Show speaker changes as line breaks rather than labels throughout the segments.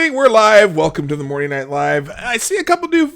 morning. We're live. Welcome to the Morning Night Live. I see a couple new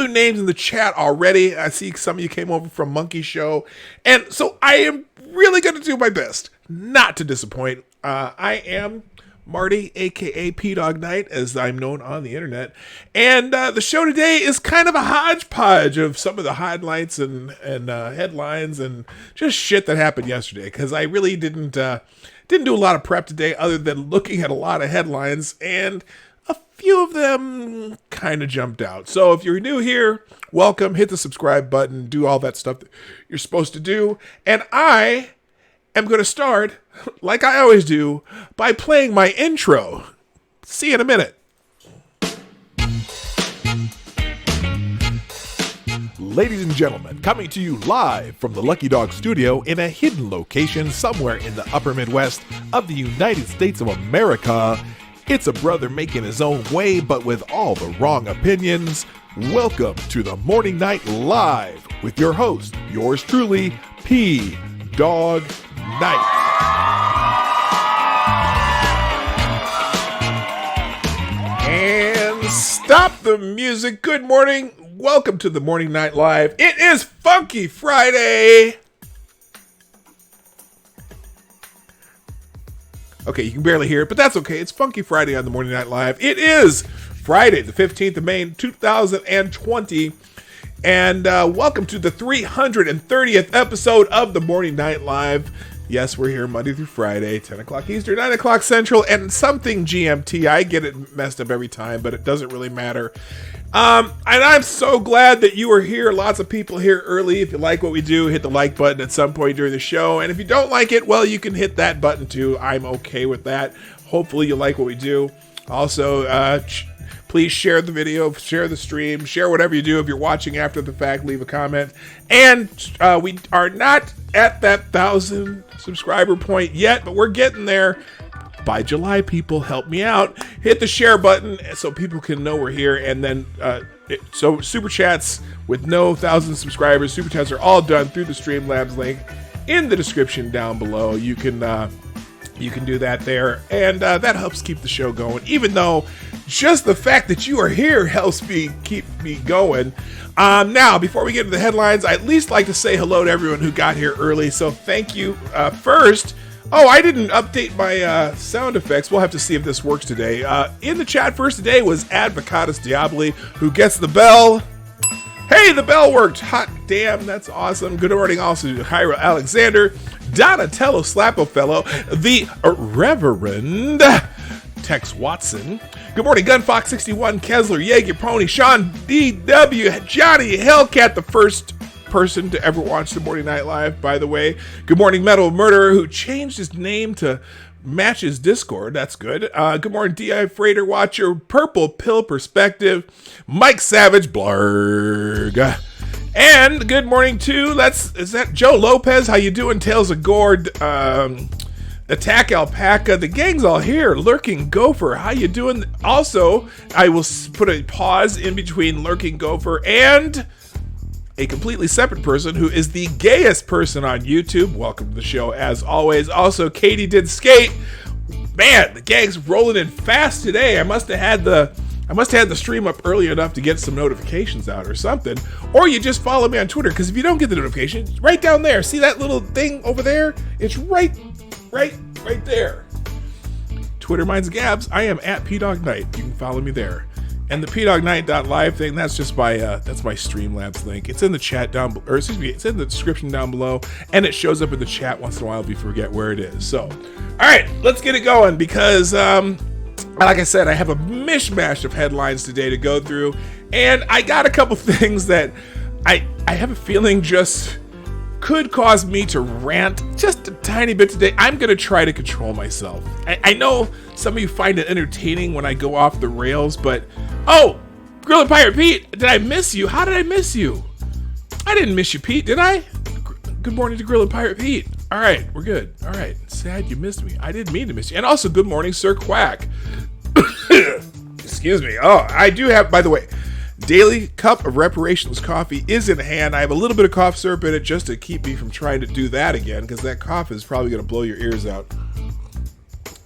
names in the chat already. I see some of you came over from Monkey Show, and so I am really going to do my best not to disappoint. I am Marty, aka PDawg Night, as I'm known on the internet, and the show today is kind of a hodgepodge of some of the highlights and headlines and just shit that happened yesterday, because I really didn't do a lot of prep today other than looking at a lot of headlines, and a few of them kind of jumped out. So if you're new here, welcome, hit the subscribe button, do all that stuff that you're supposed to do, and I am going to start, like I always do, by playing my intro. See you in a minute. Ladies and gentlemen, coming to you live from the Lucky Dog Studio in a hidden location somewhere in the upper Midwest of the United States of America, it's a brother making his own way but with all the wrong opinions. Welcome to the Morning Night Live with your host, yours truly, PDawg Night. And stop the music. Good morning. Welcome to the Morning Night Live. It is Funky Friday. Okay, you can barely hear it, but that's okay. It's Funky Friday on the Morning Night Live. It is Friday, the 15th of May, 2020. And welcome to the 330th episode of the Morning Night Live. Yes, we're here Monday through Friday, 10 o'clock Eastern, 9 o'clock Central, and something GMT. I get it messed up every time, but it doesn't really matter. And I'm so glad that you are here. Lots of people here early. If you like what we do, hit the like button at some point during the show. And if you don't like it, well, you can hit that button too. I'm okay with that. Hopefully you like what we do. Also, please share the video, share the stream, share whatever you do. If you're watching after the fact, leave a comment. And we are not at that 1,000 subscriber point yet, but we're getting there. By July, people, help me out. Hit the share button so people can know we're here. And then, so super chats with no 1,000 subscribers, super chats are all done through the Streamlabs link in the description down below. You can do that there, and that helps keep the show going. Even though just the fact that you are here helps me keep me going. Now, before we get to the headlines, I'd at least like to say hello to everyone who got here early. So thank you. First, I didn't update my sound effects. We'll have to see if this works today. In the chat first today was Advocatus Diaboli, who gets the bell. Hey, the bell worked. Hot damn, that's awesome. Good morning also to Hyra Alexander, Donatello Slappofellow, the Reverend Tex Watson. Good morning, Gunfox61, Kessler, Jaeger Pony, Sean DW, Johnny Hellcat, the first person to ever watch the Morning Night Live, by the way. Good morning, Metal Murderer, who changed his name to match his Discord. That's good. Good morning, D.I. Freighter Watcher, Purple Pill Perspective, Mike Savage, Blarg. And good morning to, is that Joe Lopez? How you doing? Tales of Gord, Attack Alpaca. The gang's all here. Lurking Gopher, how you doing? Also, I will put a pause in between Lurking Gopher and a completely separate person who is the gayest person on YouTube. Welcome to the show as always. Also, Katie Did Skate. Man, the gang's rolling in fast today. I must have had the stream up early enough to get some notifications out or something. Or you just follow me on Twitter, because if you don't get the notification, it's right down there. See that little thing over there? It's right there. Twitter, mine's Gabs. I am at PDawg Night. You can follow me there. And the PDawgNight.live thing, that's just my Streamlabs link. It's in the chat it's in the description down below, and it shows up in the chat once in a while if you forget where it is. So, all right, let's get it going, because like I said, I have a mishmash of headlines today to go through, and I got a couple things that I have a feeling just could cause me to rant just a tiny bit today. I'm going to try to control myself. I know some of you find it entertaining when I go off the rails, but Grill and Pirate Pete, did I miss you? How did I miss you? I didn't miss you, Pete, did I? Good morning to Grill and Pirate Pete. All right, we're good. All right, sad you missed me. I didn't mean to miss you. And also, good morning, Sir Quack. Excuse me. I do have, by the way, Daily Cup of Reparations coffee is in hand. I have a little bit of cough syrup in it just to keep me from trying to do that again, because that cough is probably going to blow your ears out.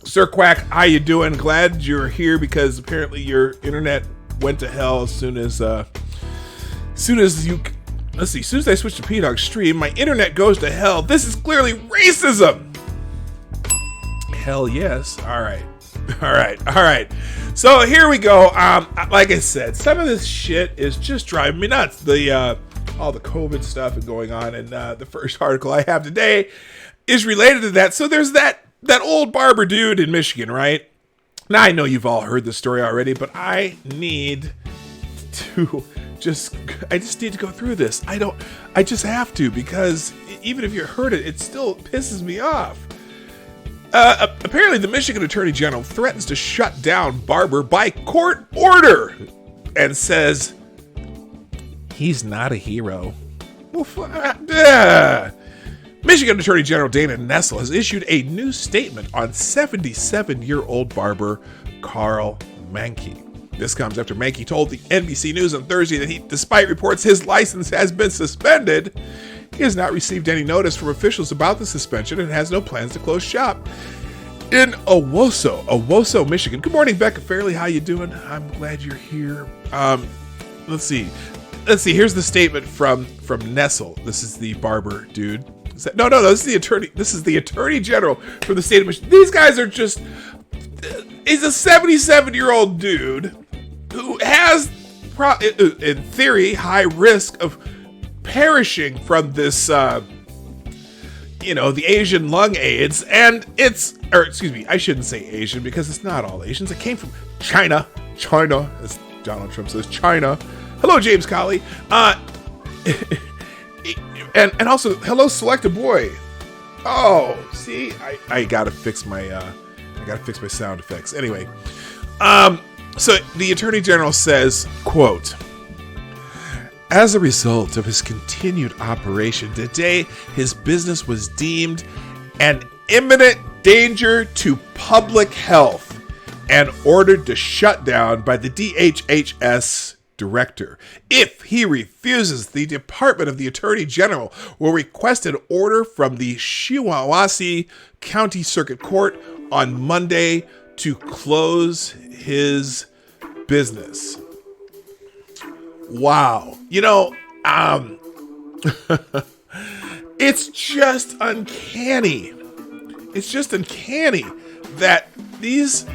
Sir Quack, how you doing? Glad you're here because apparently your internet went to hell as soon as I switched to PDawg stream, my internet goes to hell. This is clearly racism. Hell yes. All right. So here we go. Like I said, some of this shit is just driving me nuts. All the COVID stuff and going on, and the first article I have today is related to that. So there's that old barber dude in Michigan, right? Now I know you've all heard the story already, but I just need to go through this. I just have to, because even if you heard it, it still pisses me off. Apparently the Michigan Attorney General threatens to shut down barber by court order and says he's not a hero. Michigan Attorney General Dana Nessel has issued a new statement on 77-year-old barber Carl Mankey. This comes after Mankey told the NBC News on Thursday that despite reports his license has been suspended, he has not received any notice from officials about the suspension and has no plans to close shop. In Owosso, Michigan. Good morning, Becca Farley. How you doing? I'm glad you're here. Let's see. Here's the statement from Nessel. This is the barber dude. No. This is the attorney. This is the Attorney General from the state of Michigan. These guys are just. He's a 77-year-old dude who has, in theory, high risk of perishing from this, the Asian lung AIDS. And I shouldn't say Asian because it's not all Asians. It came from China, as Donald Trump says, China. Hello, James Colley. And also, hello, Select a Boy. Oh, see, I gotta fix my sound effects. Anyway, so the Attorney General says, quote, as a result of his continued operation today, his business was deemed an imminent danger to public health and ordered to shut down by the DHHS director. If he refuses, the Department of the Attorney General will request an order from the Shiawassee County Circuit Court on Monday to close his business. Wow. It's just uncanny. It's just uncanny that these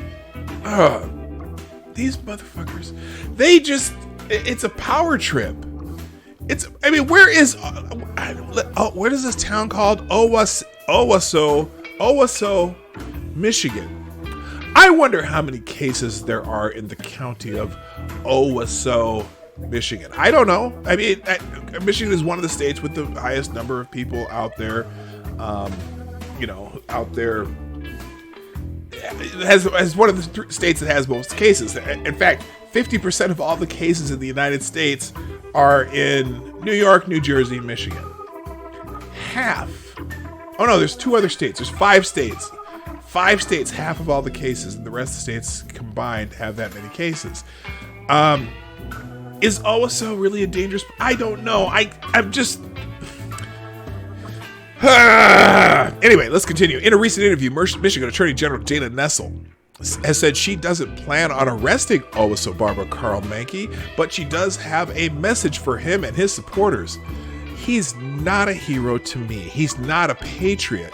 motherfuckers, it's a power trip. Where is this town called? Owosso, Michigan. I wonder how many cases there are in the county of Owosso, Michigan. I don't know. Michigan is one of the states with the highest number of people out there. Out there. As one of the states that has most cases. In fact, 50% of all the cases in the United States are in New York, New Jersey, Michigan. Half. Oh no, there's 2 other states. There's 5 states. 5 states, half of all the cases, and the rest of the states combined have that many cases. Is Owosso really a dangerous? I don't know. I'm just. Anyway, let's continue. In a recent interview, Michigan Attorney General Dana Nessel has said she doesn't plan on arresting Owosso barber Carl Mankey, but she does have a message for him and his supporters. He's not a hero to me. He's not a patriot.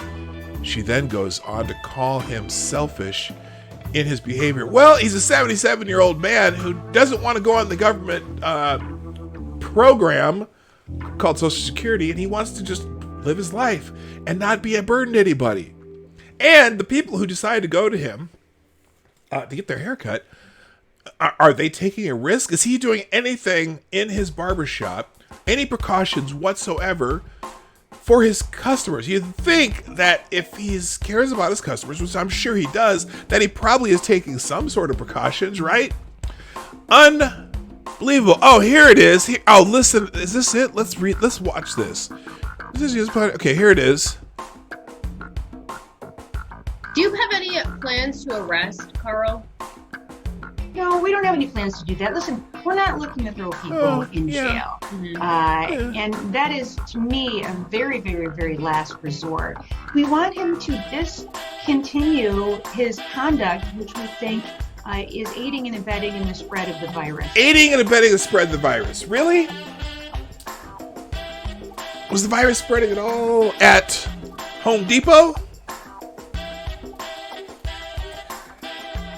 She then goes on to call him selfish in his behavior. Well, he's a 77-year-old man who doesn't want to go on the government program called Social Security, and he wants to just live his life and not be a burden to anybody. And the people who decide to go to him to get their haircut, are they taking a risk? Is he doing anything in his barbershop, any precautions whatsoever for his customers? You'd think that if he cares about his customers, which I'm sure he does, that he probably is taking some sort of precautions, right? Unbelievable. Oh, here it is. Listen, is this it? Let's watch this. Okay, here it is.
Do you have any plans to arrest Carl?
No, we don't have any plans to do that. Listen,
we're not looking to throw people in jail. And that is, to me, a very, very, very last resort. We want him to discontinue his conduct, which we think is aiding and abetting in the spread of the virus.
Aiding and abetting the spread of the virus. Really? Was the virus spreading at all at Home Depot?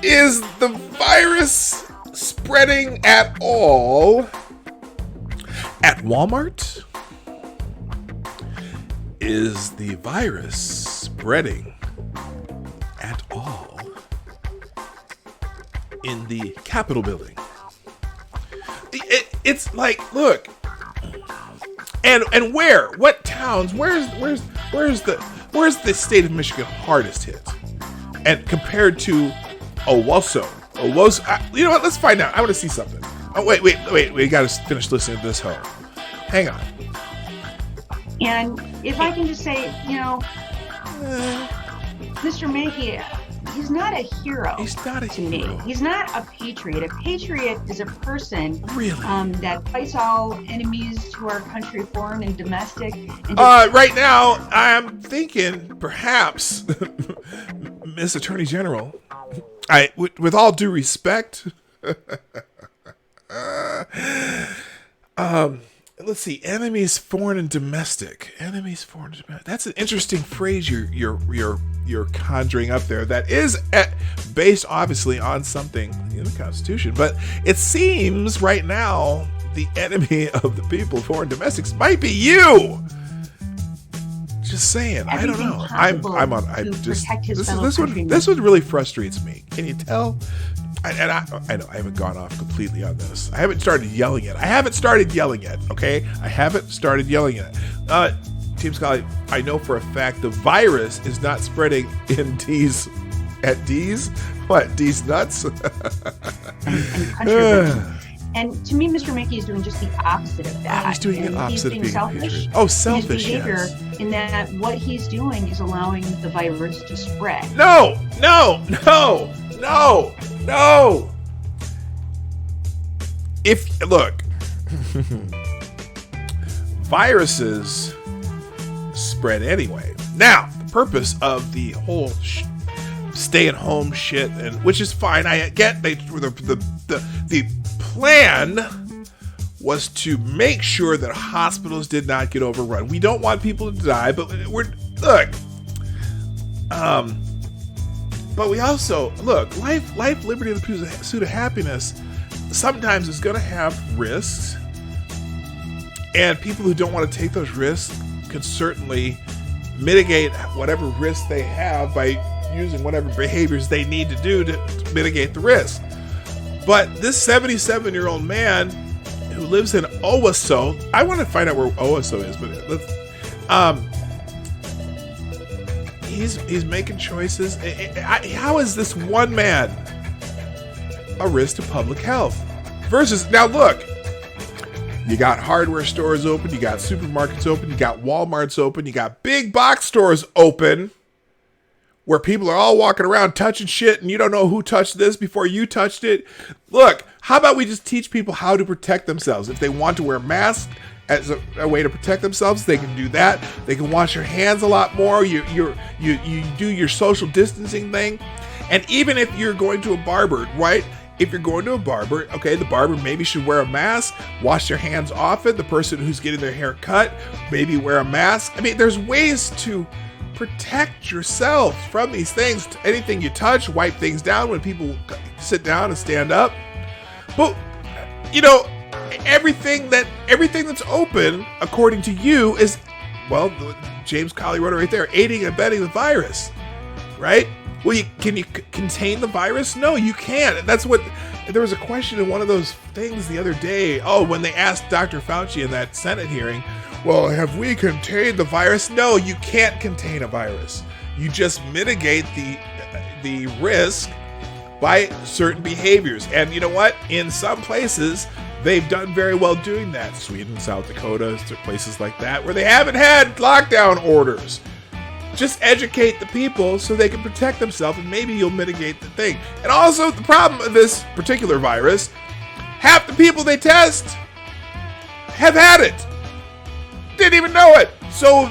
Is the virus spreading at all at Walmart? Is the virus spreading at all in the Capitol building? It's like, look, and where? What towns? Where's the state of Michigan hardest hit? And compared to Owosso, you know what? Let's find out. I want to see something. Oh, wait. We got to finish listening to this hoe. Hang on.
And if I can just say, Mr. Mackey, he's not a hero.
He's not a
to
hero.
me. He's not a patriot. A patriot is a person
really
that fights all enemies to our country, foreign and domestic. And
right now, I'm thinking perhaps Miss Attorney General. With all due respect, let's see. Enemies, foreign and domestic. Enemies, foreign and domestic. That's an interesting phrase you're conjuring up there. That is based obviously on something in the Constitution, but it seems right now the enemy of the people, foreign domestics, might be you. Just saying. I don't know. This one really frustrates me. Can you tell? And I know I haven't gone off completely on this. I haven't started yelling yet. Okay? I haven't started yelling yet. Team Scully, I know for a fact the virus is not spreading in D's nuts.
And to me, Mr. Mackey is doing just the opposite of that.
He's doing the opposite of being
selfish.
Selfish,
in his behavior, in that what he's doing is allowing the virus to spread.
No. Look, viruses spread anyway. Now, the purpose of the whole stay-at-home shit, and which is fine. I get the plan was to make sure that hospitals did not get overrun. We don't want people to die, but but we also life, liberty, and the pursuit of happiness sometimes is going to have risks, and people who don't want to take those risks can certainly mitigate whatever risks they have by using whatever behaviors they need to do to mitigate the risk. But this 77-year-old man who lives in Owosso, I want to find out where Owosso is, but he's making choices. How is this one man a risk to public health? Versus, now look, you got hardware stores open, you got supermarkets open, you got Walmarts open, you got big box stores open, where people are all walking around touching shit and you don't know who touched this before you touched it. Look, how about we just teach people how to protect themselves? If they want to wear masks as a way to protect themselves, they can do that. They can wash their hands a lot more. You do your social distancing thing. And even if you're going to a barber, right? If you're going to a barber, okay, the barber maybe should wear a mask, wash their hands off it. The person who's getting their hair cut, maybe wear a mask. I mean, there's ways to protect yourself from these things. Anything you touch, wipe things down when people sit down and stand up. But everything that's open, according to you, is, well, James Colley wrote it right there, aiding and abetting the virus, right? Well, can you contain the virus? No, you can't. And that's what, there was a question in one of those things the other day. Oh, when they asked Dr. Fauci in that Senate hearing, well, have we contained the virus? No, you can't contain a virus. You just mitigate the risk by certain behaviors. And you know what? In some places, they've done very well doing that. Sweden, South Dakota, places like that, where they haven't had lockdown orders. Just educate the people so they can protect themselves, and maybe you'll mitigate the thing. And also, the problem of this particular virus Half the people they test have had it. Didn't even know it. So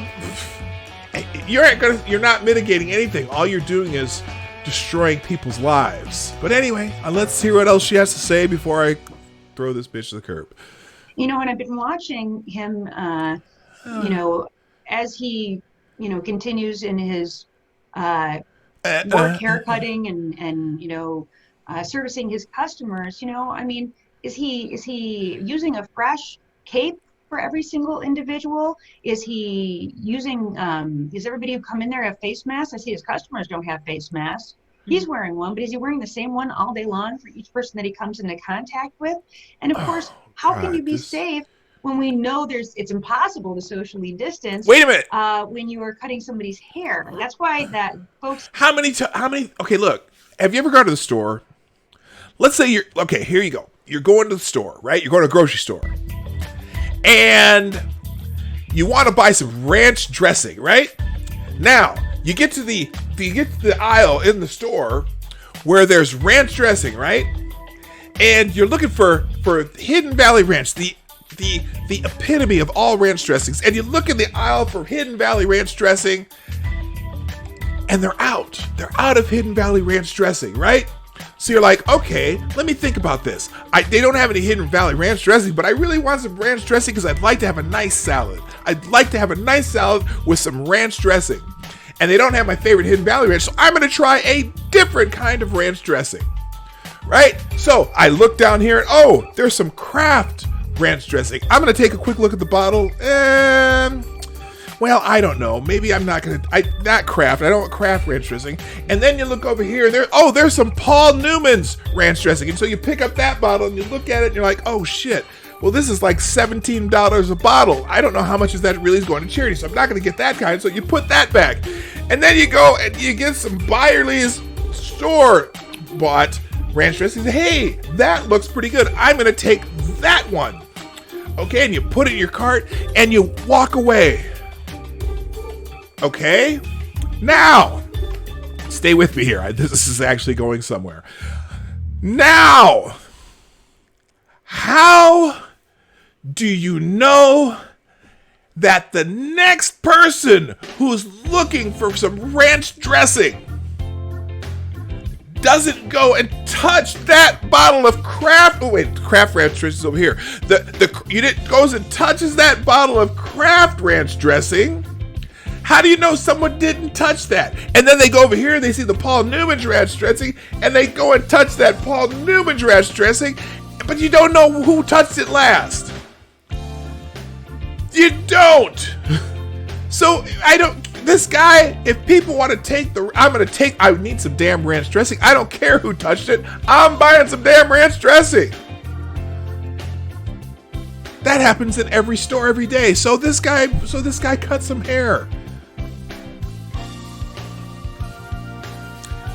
you're not mitigating anything. All you're doing is destroying people's lives. But anyway, let's hear what else she has to say before I throw this bitch to the curb.
And I've been watching him, as he, continues in his work, haircutting and servicing his customers. Is he using a fresh cape for every single individual? Is he using, does everybody who come in there have face masks? I see his customers don't have face masks. He's wearing one, but is he wearing the same one all day long for each person that he comes into contact with? And of course, how can you be safe when we know it's impossible to socially distance?
Wait a minute.
When you are cutting somebody's hair. That's why that folks.
How many? Okay, look. Have you ever gone to the store? Let's say here you go. You're going to the store, right? You're going to a grocery store. And you want to buy some ranch dressing, right? Now, you get to the aisle in the store where there's ranch dressing, right? And you're looking for Hidden Valley Ranch, the epitome of all ranch dressings. And you look in the aisle for Hidden Valley Ranch dressing, and they're out. They're out of Hidden Valley Ranch dressing, right? So you're like, okay, let me think about this. They don't have any Hidden Valley Ranch dressing, but I really want some ranch dressing because I'd like to have a nice salad. I'd like to have a nice salad with some ranch dressing. And they don't have my favorite Hidden Valley Ranch, so I'm going to try a different kind of ranch dressing. Right? So I look down here and, there's some Kraft ranch dressing. I'm going to take a quick look at the bottle and... well, I don't know. Maybe I'm not going to... not Kraft. I don't want Kraft ranch dressing. And then you look over here and there's some Paul Newman's ranch dressing. And so you pick up that bottle and you look at it and you're like, oh shit. Well, this is like $17 a bottle. I don't know how much of that really is going to charity, so I'm not going to get that kind. So you put that back. And then you go and you get some Byerly's store-bought ranch dressing. Hey, that looks pretty good. I'm going to take that one. Okay, and you put it in your cart and you walk away. Okay? Now, stay with me here. This is actually going somewhere. Now, how do you know that the next person who's looking for some ranch dressing doesn't go and touch that bottle of Kraft? Oh wait, Kraft ranch dressing is over here. Goes and touches that bottle of Kraft ranch dressing. How do you know someone didn't touch that? And then they go over here and they see the Paul Newman ranch dressing and they go and touch that Paul Newman ranch dressing, but you don't know who touched it last. You don't. So this guy, if people want to I need some damn ranch dressing. I don't care who touched it. I'm buying some damn ranch dressing. That happens in every store every day. So this guy cut some hair.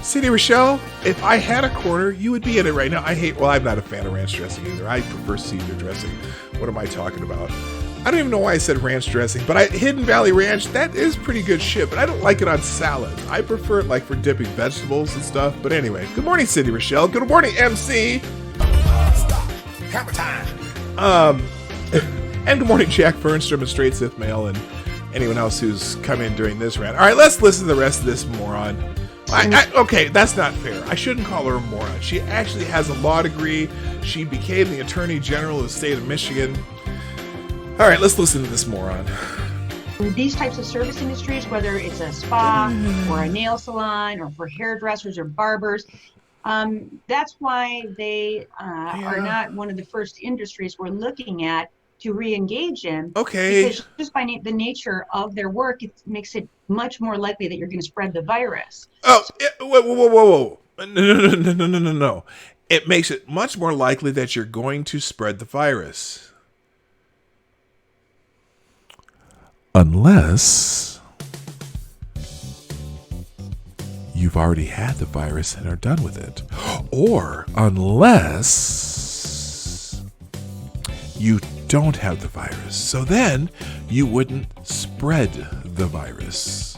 City Rochelle, if I had a corner, you would be in it right now. I'm not a fan of ranch dressing either. I prefer Caesar dressing. What am I talking about? I don't even know why I said ranch dressing, but Hidden Valley Ranch, that is pretty good shit, but I don't like it on salads. I prefer it like for dipping vegetables and stuff. But anyway, good morning, City Rochelle. Good morning, MC.
Stop. Hammer time.
And good morning, Jack Fernstrom and Straight Sith Mail and anyone else who's come in during this rant. All right, let's listen to the rest of this moron. Okay, that's not fair. I shouldn't call her a moron. She actually has a law degree. She became the Attorney General of the state of Michigan. All right, let's listen to this moron.
These types of service industries, whether it's a spa or a nail salon or for hairdressers or barbers, that's why they are not one of the first industries we're looking at to re-engage in.
Okay.
Because just by the nature of their work, it makes it much more likely that you're going to spread the virus.
Oh, whoa. No. It makes it much more likely that you're going to spread the virus. Unless you've already had the virus and are done with it. Or unless you don't have the virus. So then you wouldn't spread the virus.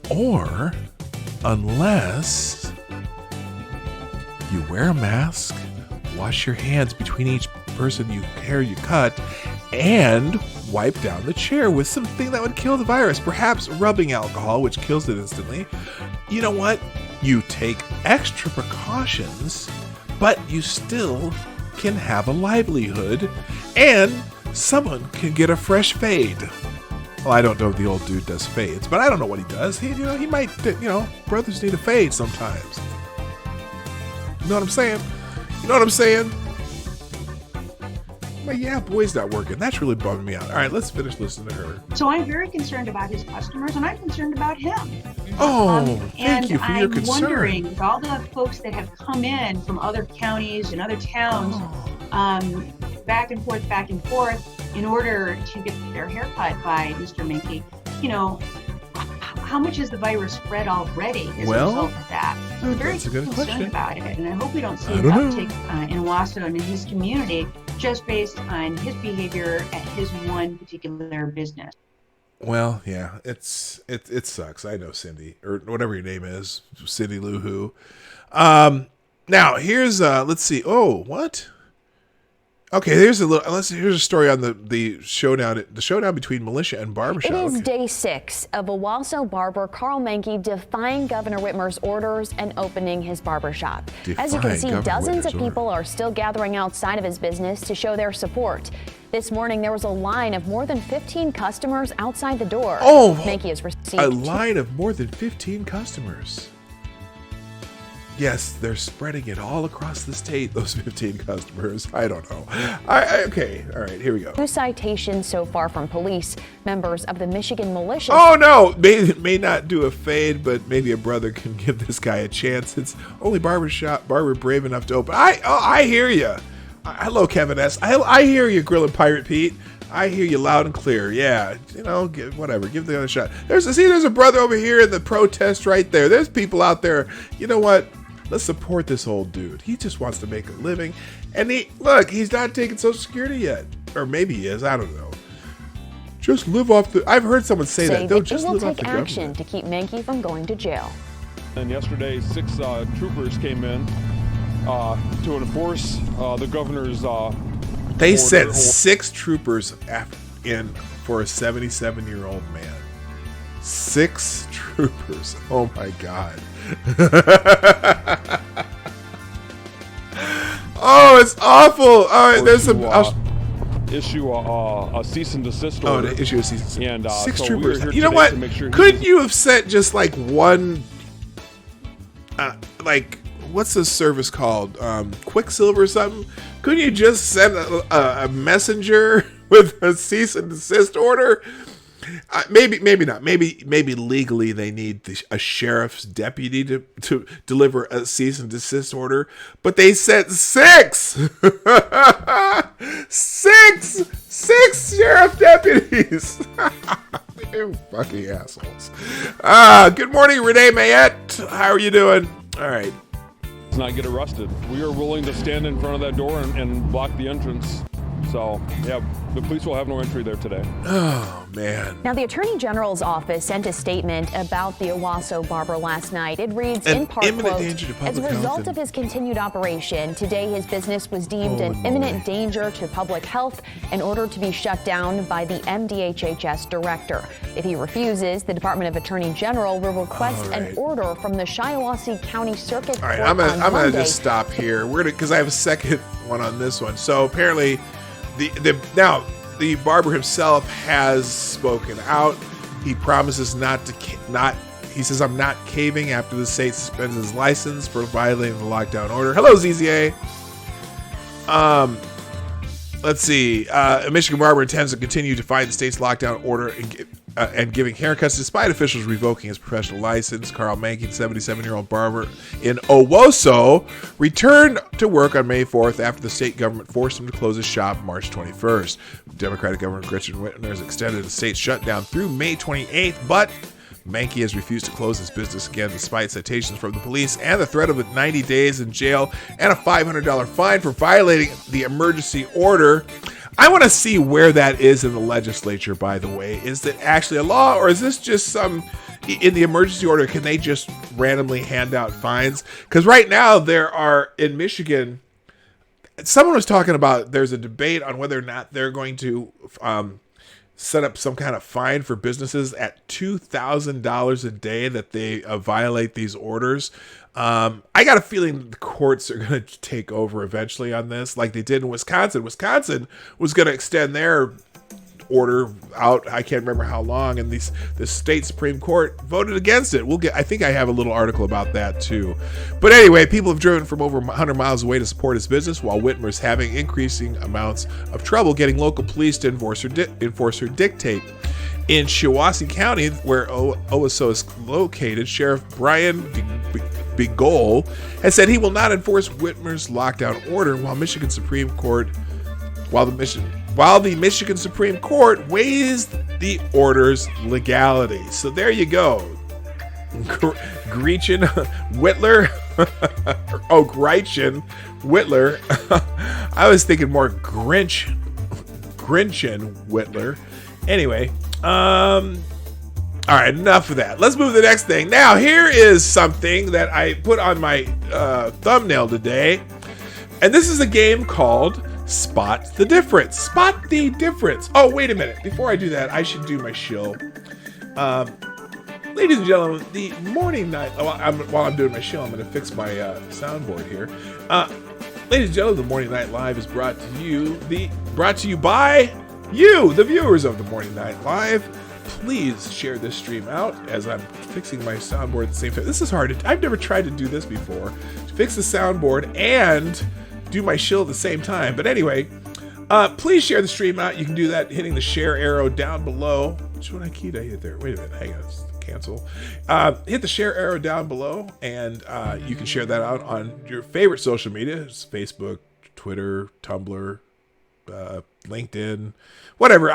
Or unless you wear a mask wash your hands between each person hair you cut, and wipe down the chair with something that would kill the virus, perhaps rubbing alcohol, which kills it instantly. You know what? You take extra precautions, but you still can have a livelihood, and someone can get a fresh fade. Well, I don't know if the old dude does fades, but I don't know what he does. He might, brothers need a fade sometimes. You know what I'm saying? But yeah, boy's not working. That's really bumming me out. All right, let's finish listening to her.
So I'm very concerned about his customers, and I'm concerned about him.
Oh, thank you for your concern.
And I'm wondering, with all the folks that have come in from other counties and other towns, back and forth, in order to get their hair cut by Mr. Minky, how much has the virus spread already as a result of that? I'm very concerned about it, and I hope we don't see an uptick in Owasso and in his community just based on his behavior at his one particular business.
Well, yeah, it sucks. I know Cindy, or whatever your name is, Cindy Lou Who. Now here's let's see. Oh, what? Okay, here's a story on the showdown between militia and barbershop.
It is day 6 of Owasso barber Carl Menke defying Governor Whitmer's orders and opening his barbershop. As you can see, dozens of people are still gathering outside of his business to show their support. This morning, there was a line of more than 15 customers outside the door.
Oh,
Menke has received
a line of more than 15 customers. Yes, they're spreading it all across the state, those 15 customers. I don't know. Okay, all right, here we go.
2 citations so far from police. Members of the Michigan militia.
Oh, no, may not do a fade, but maybe a brother can give this guy a chance. It's only barber brave enough to open. I hear you. Hello, Kevin S. I hear you, Grillin' Pirate Pete. I hear you loud and clear. Yeah, whatever. Give the other shot. There's a brother over here in the protest right there. There's people out there. You know what? Let's support this old dude. He just wants to make a living. And he's not taking Social Security yet. Or maybe he is. I don't know. Just live off I've heard someone say that. They'll just live off the government.
Action to keep Menke from going to jail.
And yesterday, 6 troopers came in to enforce the governor's
They sent 6 troopers in for a 77-year-old man. 6 troopers. Oh my God. Oh, it's awful. All right, there's some
issue a cease and desist order.
Oh, to issue a cease and desist. 6
so
troopers. You know what? Couldn't you have sent just like one? What's this service called? Quicksilver or something? Couldn't you just send a messenger with a cease and desist order? Maybe not. Maybe legally they need a sheriff's deputy to deliver a cease and desist order. But they sent 6! 6 sheriff deputies! You fucking assholes. Good morning, Renee Mayette. How are you doing? All right.
Let's not get arrested. We are willing to stand in front of that door and block the entrance. So, yeah, the police will have no entry there today.
Oh, man.
Now, the Attorney General's office sent a statement about the Owasso barber last night. It reads, in part, quote, as a result of his continued operation, today his business was deemed an imminent danger to public health in order to be shut down by the MDHHS director. If he refuses, the Department of Attorney General will request an order from the Shiawassee County Circuit Court.
All right, I'm gonna just stop here. Because I have a second one on this one. So apparently, the barber himself has spoken out. He promises he says, I'm not caving after the state suspends his license for violating the lockdown order. Hello, ZZA. Let's see. A Michigan barber intends to continue to defy the state's lockdown order and giving haircuts despite officials revoking his professional license. Carl Menke, 77-year-old barber in Owasso, returned to work on May 4th after the state government forced him to close his shop March 21st. Democratic Governor Gretchen Whitmer has extended the state shutdown through May 28th, but Menke has refused to close his business again despite citations from the police and the threat of 90 days in jail and a $500 fine for violating the emergency order. I want to see where that is in the legislature, by the way. Is it actually a law, or is this just in the emergency order, can they just randomly hand out fines? Because right now there are, in Michigan, someone was talking about there's a debate on whether or not they're going to set up some kind of fine for businesses at $2,000 a day that they violate these orders. I got a feeling the courts are going to take over eventually on this, like they did in Wisconsin. Wisconsin was going to extend their order out. I can't remember how long, and the state Supreme Court voted against it. I think I have a little article about that too. But anyway, people have driven from over 100 miles away to support his business, while Whitmer's having increasing amounts of trouble getting local police to enforce her dictate. In Shiawassee County, where Owasso is located, Sheriff Brian Begole has said he will not enforce Whitmer's lockdown order while the Michigan Supreme Court weighs the order's legality. So there you go. Gretchen Whitler. Gretchen Whitler. I was thinking more Grinchen Whitler. Anyway, all right, enough of that. Let's move to the next thing. Now, here is something that I put on my thumbnail today. And this is a game called Spot the Difference. Spot the Difference. Oh, wait a minute. Before I do that, I should do my shill. Ladies and gentlemen, the morning night... while I'm doing my shill, I'm going to fix my soundboard here. Ladies and gentlemen, the Morning Night Live is brought to you by you, the viewers of the Morning Night Live. Please share this stream out as I'm fixing my soundboard at the same time. This is hard. I've never tried to do this before. To fix the soundboard and do my shill at the same time. But anyway, please share the stream out. You can do that hitting the share arrow down below. Which one key did I hit there? Wait a minute. Hang on. Cancel. Hit the share arrow down below, and you can share that out on your favorite social media. It's Facebook, Twitter, Tumblr, LinkedIn, whatever.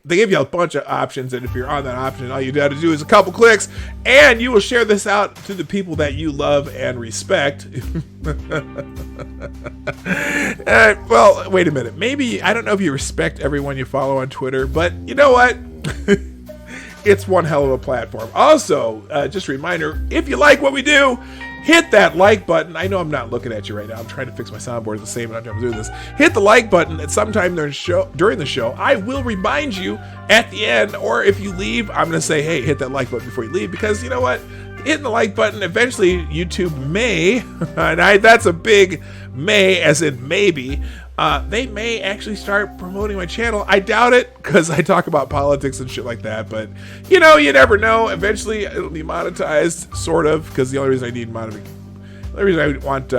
They give you a bunch of options, and if you're on that option, all you got to do is a couple clicks, and you will share this out to the people that you love and respect. Well, wait a minute. Maybe, I don't know if you respect everyone you follow on Twitter, but you know what? It's one hell of a platform. Also, just a reminder, if you like what we do, hit that like button. I know I'm not looking at you right now. I'm trying to fix my soundboard at the same time I'm doing this. Hit the like button at some time during the show. I will remind you at the end, or if you leave, I'm going to say, hey, hit that like button before you leave, because you know what? Hitting the like button, eventually YouTube may, and that's a big may as in maybe, they may actually start promoting my channel. I doubt it, because I talk about politics and shit like that, but you know, you never know. Eventually it'll be monetized, sort of, because the only reason I want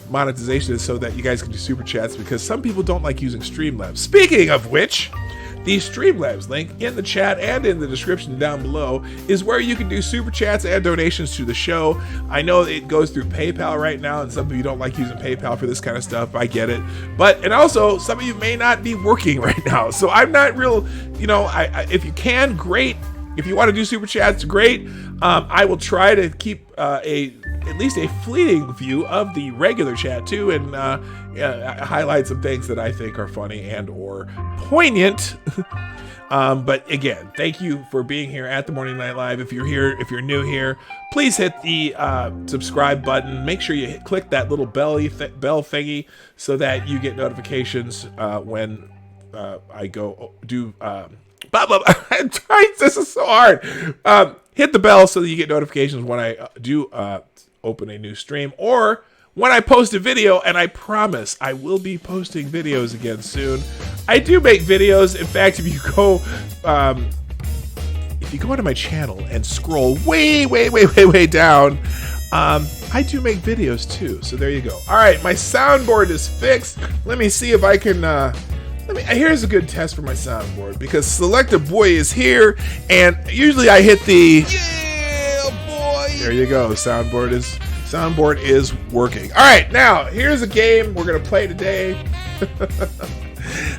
monetization is so that you guys can do super chats, because some people don't like using Streamlabs. Speaking of which, the Streamlabs link in the chat and in the description down below is where you can do super chats and donations to the show. I know it goes through PayPal right now, and some of you don't like using PayPal for this kind of stuff. I get it. And also, some of you may not be working right now. So I'm not real, if you can, great. If you want to do super chats, great. I will try to keep at least a fleeting view of the regular chat too, and highlight some things that I think are funny and or poignant. But again, thank you for being here at the Morning Night Live. If you're new here, please hit the subscribe button. Make sure you click that little bell thingy so that you get notifications when I go do. I'm trying. This is so hard. Hit the bell so that you get notifications when I do open a new stream, or when I post a video, and I promise I will be posting videos again soon. I do make videos. In fact, if you go onto my channel and scroll way down, I do make videos too. So there you go. All right, my soundboard is fixed. Let me see if I can. Here's a good test for my soundboard, because Selective Boy is here, and usually I hit the boy. There you go. Soundboard is working. All right, now here's a game we're gonna play today.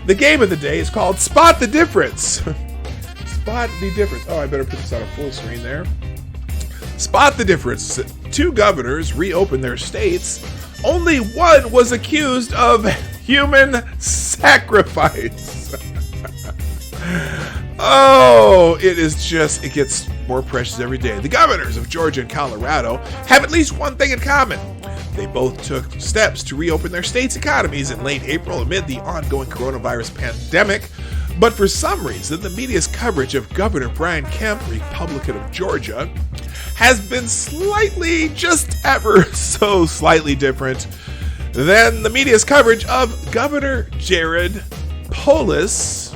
The game of the day is called Spot the Difference. Spot the Difference. Oh, I better put this on a full screen there. Spot the Difference. 2 governors reopened their states. Only one was accused of human sacrifice. Oh, it gets more precious every day. The governors of Georgia and Colorado have at least one thing in common. They both took steps to reopen their states' economies in late April amid the ongoing coronavirus pandemic. But for some reason, the media's coverage of Governor Brian Kemp, Republican of Georgia, has been slightly, just ever so slightly different than the media's coverage of Governor Jared Polis,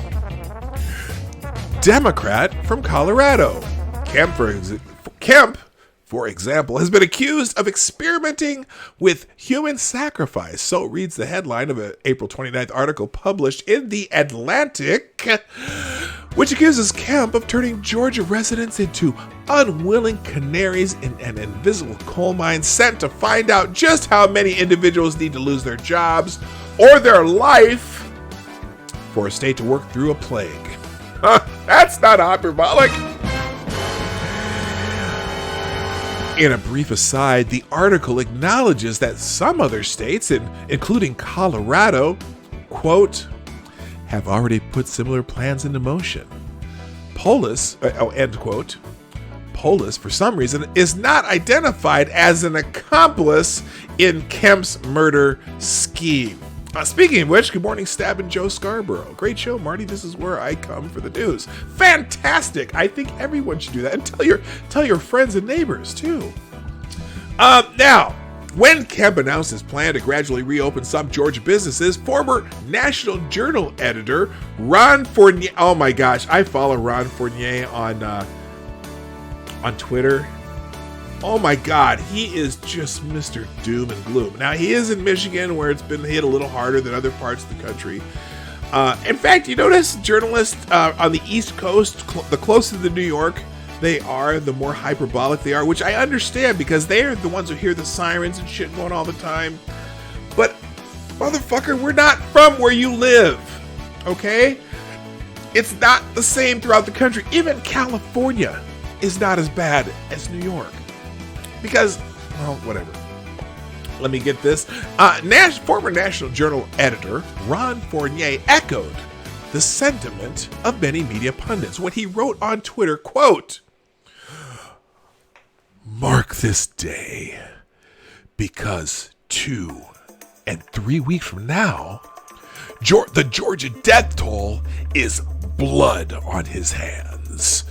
Democrat from Colorado. Kemp, for example, has been accused of experimenting with human sacrifice. So reads the headline of an April 29th article published in The Atlantic, which accuses Kemp of turning Georgia residents into unwilling canaries in an invisible coal mine sent to find out just how many individuals need to lose their jobs or their life for a state to work through a plague. That's not hyperbolic. In a brief aside, the article acknowledges that some other states, including Colorado, quote, have already put similar plans into motion. Polis, end quote. Polis, for some reason, is not identified as an accomplice in Kemp's murder scheme. Speaking of which, good morning, Stab and Joe Scarborough. Great show, Marty. This is where I come for the news. Fantastic. I think everyone should do that. And tell your friends and neighbors, too. Now, when Kemp announced his plan to gradually reopen some Georgia businesses, former National Journal editor Ron Fournier, oh my gosh, I follow Ron Fournier on Twitter. Oh my God, he is just Mr. Doom and Gloom. Now, he is in Michigan, where it's been hit a little harder than other parts of the country. In fact, you notice journalists on the East Coast, the closer to New York they are, the more hyperbolic they are, which I understand because they're the ones who hear the sirens and shit going all the time. But, motherfucker, we're not from where you live, okay? It's not the same throughout the country. Even California is not as bad as New York. Because, well, whatever. Let me get this. Former National Journal editor Ron Fournier echoed the sentiment of many media pundits when he wrote on Twitter, quote, "Mark this day, because 2 and 3 weeks from now, the Georgia death toll is blood on his hands.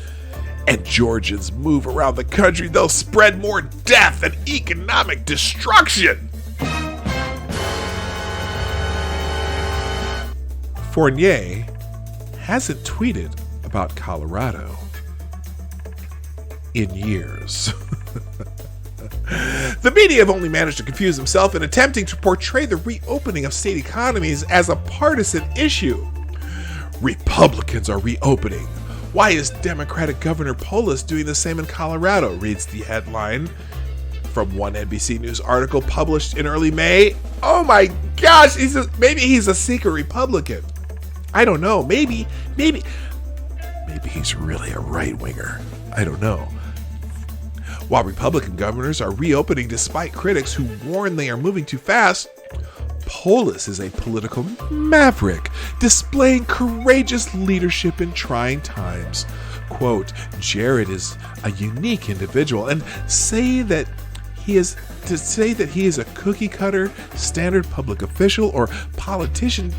And Georgians move around the country, they'll spread more death and economic destruction." Fournier hasn't tweeted about Colorado in years. The media have only managed to confuse themselves in attempting to portray the reopening of state economies as a partisan issue. Republicans are reopening. Why is Democratic Governor Polis doing the same in Colorado? Reads the headline from one NBC News article published in early May. Oh my gosh, maybe he's a secret Republican. I don't know. Maybe he's really a right-winger. I don't know. While Republican governors are reopening despite critics who warn they are moving too fast, Polis is a political maverick, displaying courageous leadership in trying times. Quote, Jared is a unique individual, and to say that he is a cookie cutter, standard public official or politician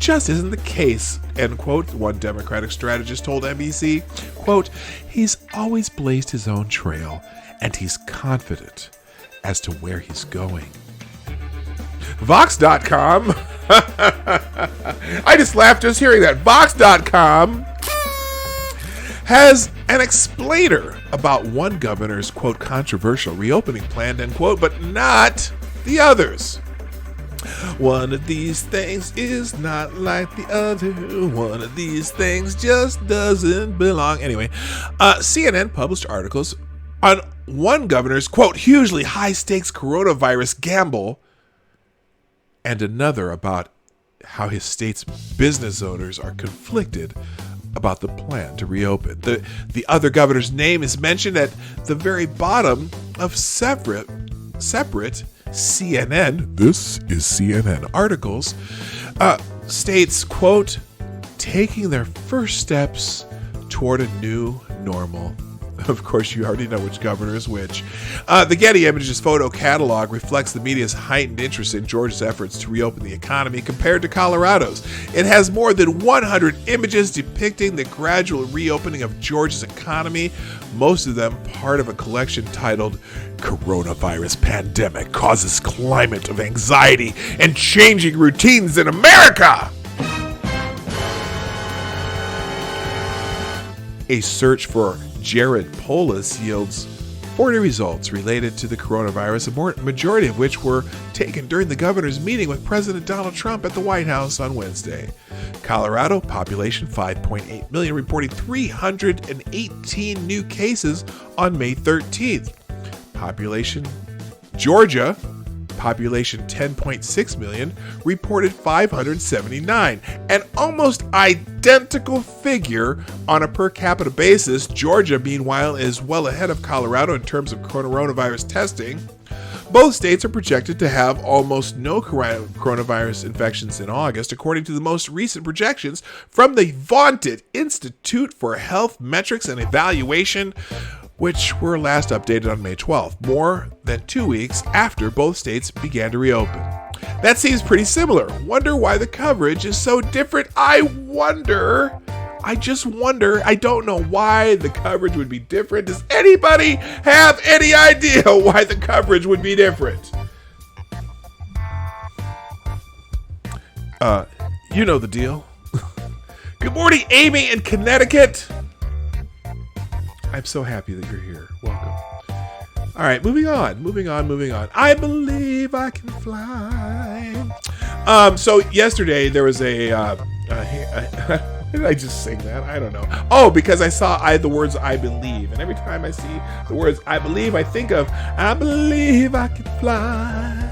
just isn't the case, end quote, one Democratic strategist told NBC. Quote, he's always blazed his own trail, and he's confident as to where he's going. Vox.com. I just laughed just hearing that. Vox.com has an explainer about one governor's, quote, controversial reopening plan, end quote, but not the others. One of these things is not like the other. One of these things just doesn't belong. Anyway, CNN published articles on one governor's, quote, hugely high-stakes coronavirus gamble, and another about how his state's business owners are conflicted about the plan to reopen. The other governor's name is mentioned at the very bottom of separate CNN, this is CNN articles, states, quote, taking their first steps toward a new normal. Of course, you already know which governor is which. The Getty Images photo catalog reflects the media's heightened interest in Georgia's efforts to reopen the economy compared to Colorado's. It has more than 100 images depicting the gradual reopening of Georgia's economy, most of them part of a collection titled Coronavirus Pandemic Causes Climate of Anxiety and Changing Routines in America. A search for Jared Polis yields 40 results related to the coronavirus, a majority of which were taken during the governor's meeting with President Donald Trump at the White House on Wednesday. Colorado, population 5.8 million, reporting 318 new cases on May 13th. Georgia, population 10.6 million, reported 579. An almost identical figure on a per capita basis. Georgia, meanwhile, is well ahead of Colorado in terms of coronavirus testing. Both states are projected to have almost no coronavirus infections in August, according to the most recent projections from the vaunted Institute for Health Metrics and Evaluation, which were last updated on May 12th, more than 2 weeks after both states began to reopen. That seems pretty similar. Wonder why the coverage is so different. I just wonder. I don't know why the coverage would be different. Does anybody have any idea why the coverage would be different? You know the deal. Good morning, Amy in Connecticut. I'm so happy that you're here. Welcome. All right, moving on. I believe I can fly. So yesterday there was a did I just sing that? I don't know. Oh, because I saw the words I believe. And every time I see the words I believe, I think of I believe I can fly.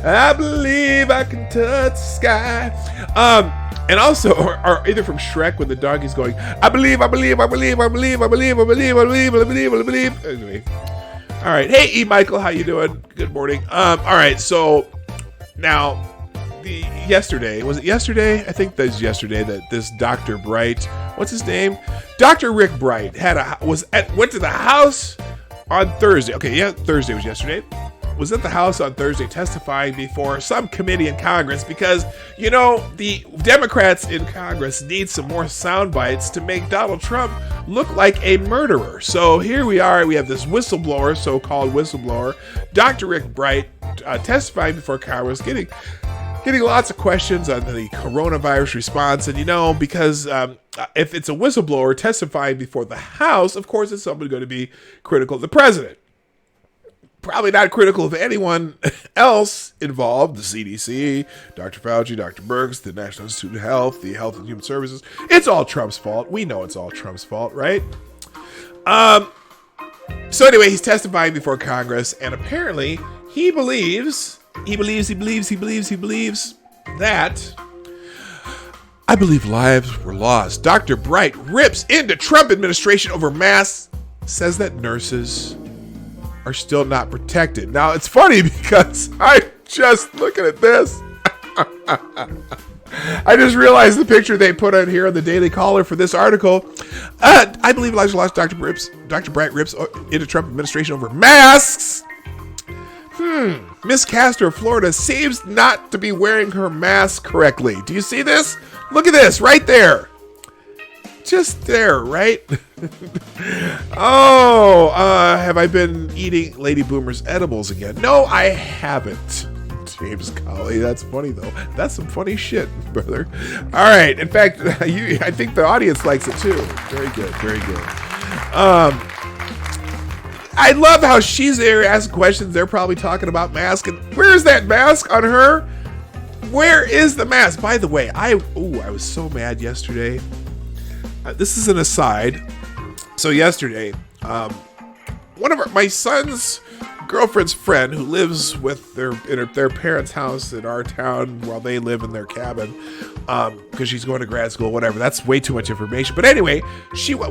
I believe I can touch the sky. And also, or either from Shrek when the donkey's going, I believe. Anyway. All right. Hey, E. Michael, how you doing? Good morning. All right. So now, was it yesterday? I think that's yesterday that this Dr. Bright, what's his name? Dr. Rick Bright went to the House on Thursday. Okay, yeah, Thursday was yesterday. Was at the House on Thursday testifying before some committee in Congress because, the Democrats in Congress need some more sound bites to make Donald Trump look like a murderer. So here we are. We have this whistleblower, so-called whistleblower, Dr. Rick Bright, testifying before Congress, getting lots of questions on the coronavirus response. And, because if it's a whistleblower testifying before the House, of course, it's somebody going to be critical of the president. Probably not critical of anyone else involved, the CDC, Dr. Fauci, Dr. Birx, the National Institute of Health, the Health and Human Services. It's all Trump's fault. We know it's all Trump's fault, right? So anyway, he's testifying before Congress, and apparently he believes that I believe lives were lost. Dr. Bright rips into Trump administration over masks, says that nurses are still not protected. Now, it's funny because I just looking at this. I just realized the picture they put on here on the Daily Caller for this article. I believe lives were lost. Dr. Bright rips into Trump administration over masks. Miss Castor of Florida seems not to be wearing her mask correctly. Do you see this? Look at this right there. Just there, right? Have I been eating Lady Boomer's edibles again? No, I haven't. James Colley, that's funny though. That's some funny shit, brother. All right. In fact, I think the audience likes it too. Very good. I love how she's there asking questions. They're probably talking about mask. And where's that mask on her? Where is the mask? By the way, I was so mad yesterday. This is an aside. So yesterday, my son's girlfriend's friend who lives with their parents' house in our town while they live in their cabin, because she's going to grad school, whatever. That's way too much information. But anyway,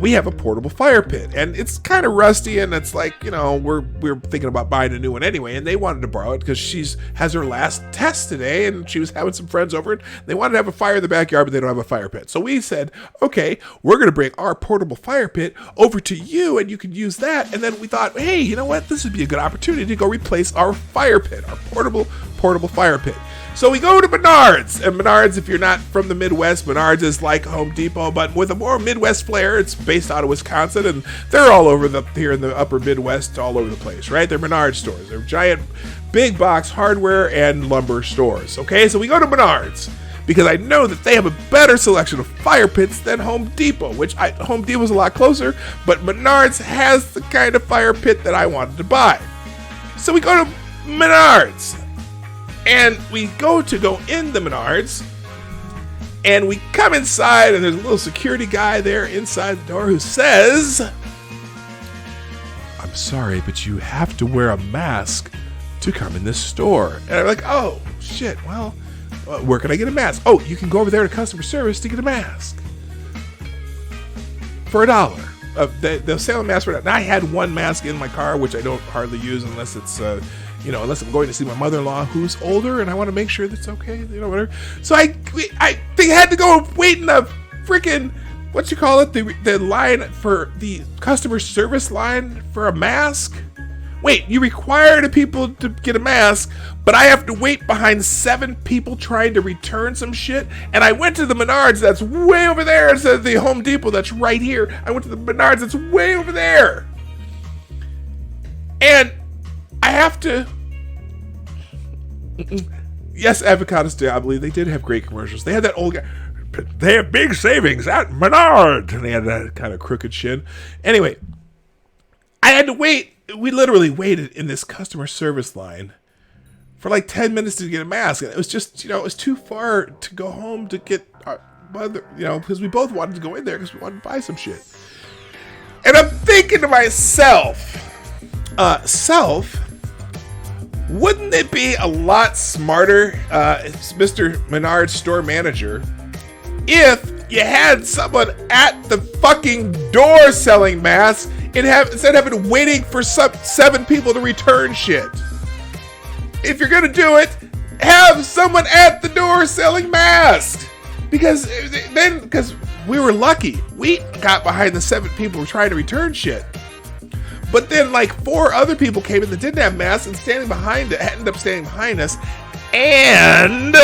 we have a portable fire pit, and it's kind of rusty, and it's like, we're thinking about buying a new one anyway, and they wanted to borrow it because she's has her last test today, and she was having some friends over, and they wanted to have a fire in the backyard, but they don't have a fire pit. So we said, okay, we're going to bring our portable fire pit over to you, and you can use that. And then we thought, hey, you know what? This would be a good opportunity to go replace our fire pit, our portable fire pit. So we go to Menards, and Menards, if you're not from the Midwest, Menards is like Home Depot, but with a more Midwest flair. It's based out of Wisconsin, and they're all over here in the upper Midwest, all over the place, right? They're Menards stores. They're giant, big box hardware and lumber stores. Okay, so we go to Menards because I know that they have a better selection of fire pits than Home Depot, Home Depot's a lot closer, but Menards has the kind of fire pit that I wanted to buy. So we go to Menards. And we go in the Menards, and we come inside, and there's a little security guy there inside the door who says, I'm sorry, but you have to wear a mask to come in this store. And I'm like, oh, shit, well, where can I get a mask? Oh, you can go over there to customer service to get a mask. For $1. They'll sell a mask for $1. Now, I had one mask in my car, which I don't hardly use unless it's... unless I'm going to see my mother-in-law who's older and I want to make sure that's okay, whatever. So they had to go wait in the freaking, the line for the customer service line for a mask. Wait, you require the people to get a mask, but I have to wait behind 7 people trying to return some shit. And I went to the Menards that's way over there instead of the Home Depot that's right here. I went to the Menards that's way over there. And I have to... Yes, Avocados Diablo, they did have great commercials. They had that old guy, they have big savings at Menards, and they had that kind of crooked chin. Anyway, I had to wait. We literally waited in this customer service line for like 10 minutes to get a mask. And it was just, it was too far to go home to get our mother, because we both wanted to go in there because we wanted to buy some shit. And I'm thinking to myself, wouldn't it be a lot smarter, Mr. Menard store manager, if you had someone at the fucking door selling masks instead of having waiting for 7 people to return shit? If you're gonna do it, have someone at the door selling masks. Because we were lucky. We got behind the 7 people who were trying to return shit. But then, 4 other people came in that didn't have masks and ended up standing behind us. And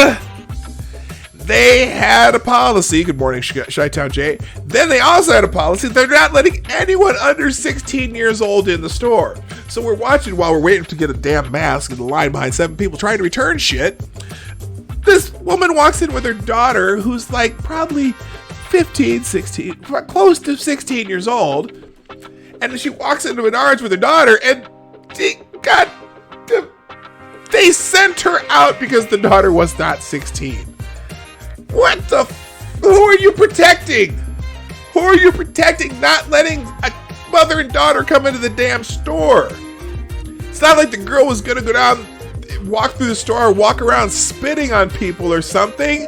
they had a policy. Good morning, Chi-Town Jay. Then they also had a policy. They're not letting anyone under 16 years old in the store. So we're watching while we're waiting to get a damn mask in the line behind 7 people trying to return shit. This woman walks in with her daughter, who's they 15, 16, close to 16 years old. And she walks into Menards with her daughter, and they sent her out because the daughter was not 16. What the who are you protecting? Who are you protecting not letting a mother and daughter come into the damn store? It's not like the girl was gonna go down, walk through the store, walk around spitting on people or something.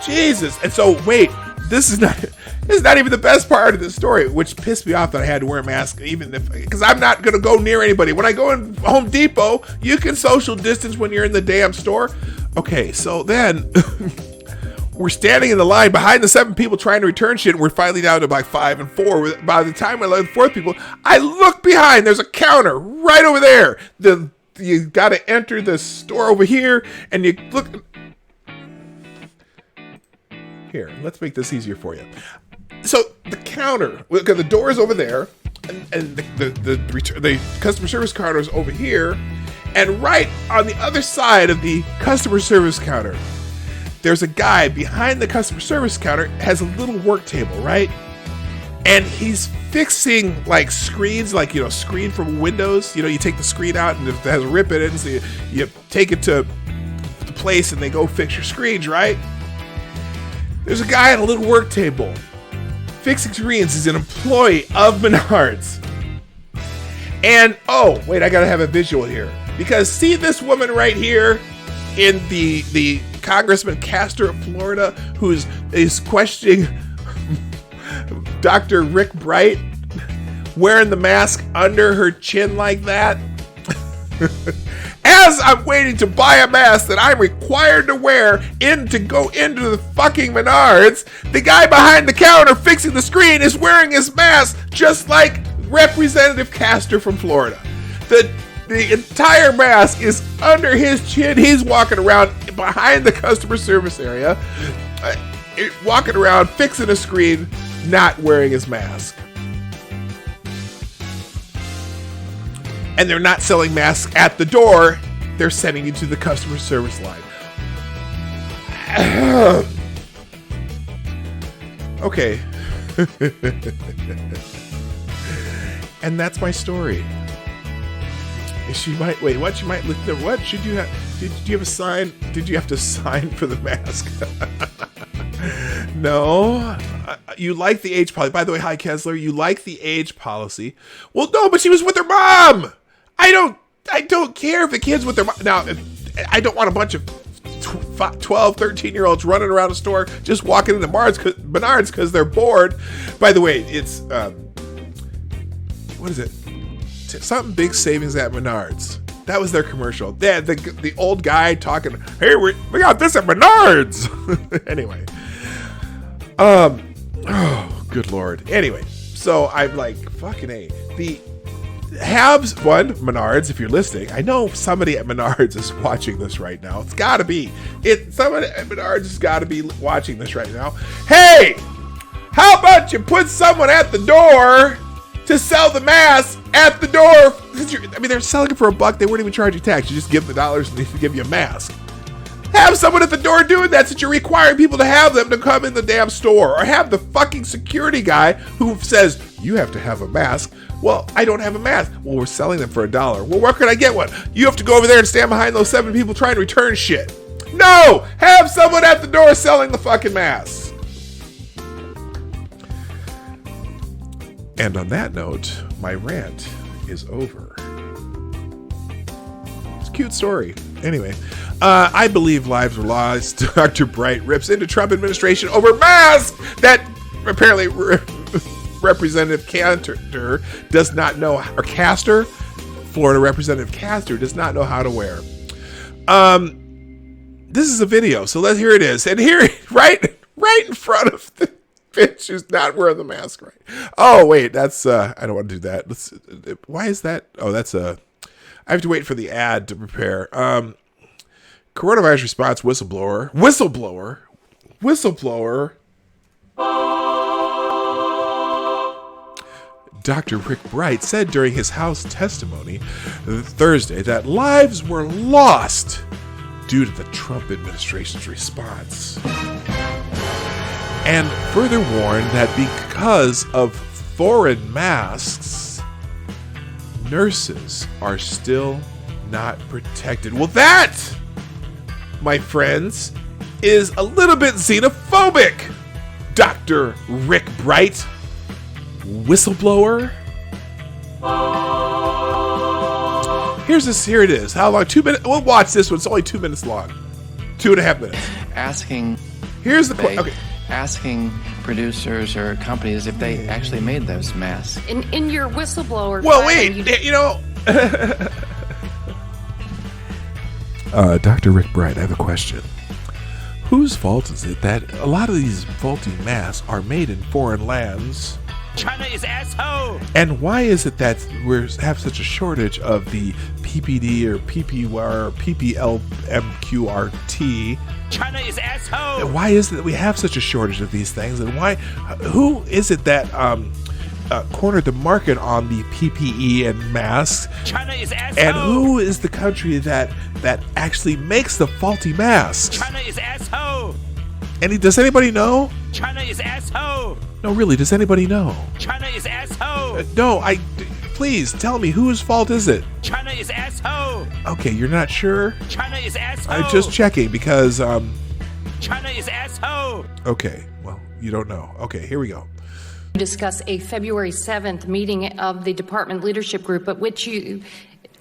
Jesus. And so, wait, this is not even the best part of the story, which pissed me off that I had to wear a mask, because I'm not going to go near anybody. When I go in Home Depot, you can social distance when you're in the damn store. Okay, so then we're standing in the line behind the 7 people trying to return shit, and we're finally down to 5 and 4. By the time I let the 4th people, I look behind. There's a counter right over there. You got to enter the store over here, and you look. Here, let's make this easier for you. So the counter, the door is over there, and the customer service counter is over here, and right on the other side of the customer service counter, there's a guy behind the customer service counter, has a little work table, right? And he's fixing screens, screen from Windows. You take the screen out and it has a rip in it, and so you take it to the place and they go fix your screens, right? There's a guy at a little work table fixing screens. He's an employee of Menards. And, oh, wait, I gotta have a visual here. Because see this woman right here in the Congressman Castor of Florida who is questioning Dr. Rick Bright wearing the mask under her chin like that? As I'm waiting to buy a mask that I'm required to wear to go into the fucking Menards, the guy behind the counter fixing the screen is wearing his mask just like Representative Castor from Florida. The entire mask is under his chin. He's walking around behind the customer service area, walking around fixing a screen, not wearing his mask. And they're not selling masks at the door. They're sending you to the customer service line. Okay. And that's my story. She might wait. What? She might look. What should you have? Did you have a sign? Did you have to sign for the mask? No. You like the age policy. By the way, hi Kessler. You like the age policy? Well, no, but she was with her mom. I don't care if the kid's with their mom. Now, I don't want a bunch of 12, 13-year-olds running around a store just walking into Menards because they're bored. By the way, it's what is it? Something big savings at Menards. That was their commercial. They had the old guy talking, hey, we got this at Menards. Anyway. Oh, good Lord. Anyway, so I'm like, fucking A. The Habs won Menards, if you're listening. I know somebody at Menards is watching this right now. It's gotta be. Somebody at Menards has gotta be watching this right now. Hey! How about you put someone at the door to sell the mask at the door? I mean, they're selling it for $1. They weren't even charging tax. You just give them the dollars and they give you a mask. Have someone at the door doing that since you're requiring people to have them to come in the damn store. Or have the fucking security guy who says, you have to have a mask. Well, I don't have a mask. Well, we're selling them for $1. Well, where can I get one? You have to go over there and stand behind those 7 people trying to return shit. No! Have someone at the door selling the fucking masks. And on that note, my rant is over. It's a cute story. Anyway, I believe lives were lost. Dr. Bright rips into Trump administration over masks that apparently Representative Cantor does not know, or Castor, Florida Representative Castor does not know how to wear. This is a video, so here it is. And here, right in front of the bitch who's not wearing the mask right. Oh, wait, that's, I don't want to do that. Why is that? Oh, that's I have to wait for the ad to prepare. Coronavirus response whistleblower. Dr. Rick Bright said during his House testimony Thursday that lives were lost due to the Trump administration's response. And further warned that because of foreign masks, nurses are still not protected. Well, that, my friends, is a little bit xenophobic, Dr. Rick Bright. Whistleblower. Here it is. How long? 2 minutes. We'll watch this one. It's only 2 minutes long. 2.5 minutes. Here's the point. Okay.
Asking producers or companies if they actually made those masks.
In your whistleblower.
Well, wait. Dr. Rick Bright, I have a question. Whose fault is it that a lot of these faulty masks are made in foreign lands?
China is asshole.
And why is it that we have such a shortage of the PPD or PPR or PPLMQRT?
China is asshole.
And why is it that we have such a shortage of these things? And who is it that cornered the market on the PPE and masks?
China is asshole.
And who is the country that actually makes the faulty masks?
China is asshole.
Does anybody know?
China is asshole.
No, really, does anybody know?
China is asshole.
No, please tell me, whose fault is it?
China is asshole.
Okay, you're not sure?
China is asshole.
I'm just checking because
China is asshole.
Okay, well, you don't know. Okay, here we go.
Discuss a February 7th meeting of the department leadership group at which you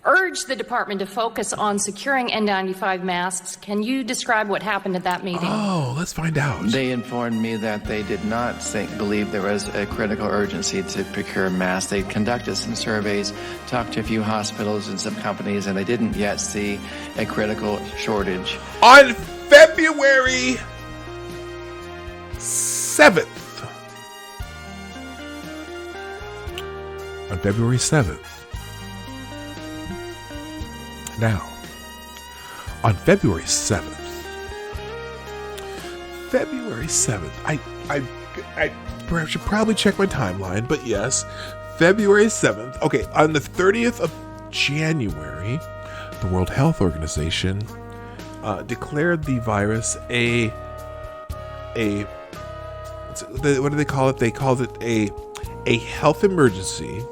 urged the department to focus on securing N95 masks. Can you describe what happened at that meeting?
Oh, let's find out.
They informed me that they did not believe there was a critical urgency to procure masks. They conducted some surveys, talked to a few hospitals and some companies, and they didn't yet see a critical shortage.
On February 7th. On February 7th. Now, on February 7th, I should probably check my timeline, but yes, February 7th. Okay, on the 30th of January, the World Health Organization declared the virus what do they call it? They called it a health emergency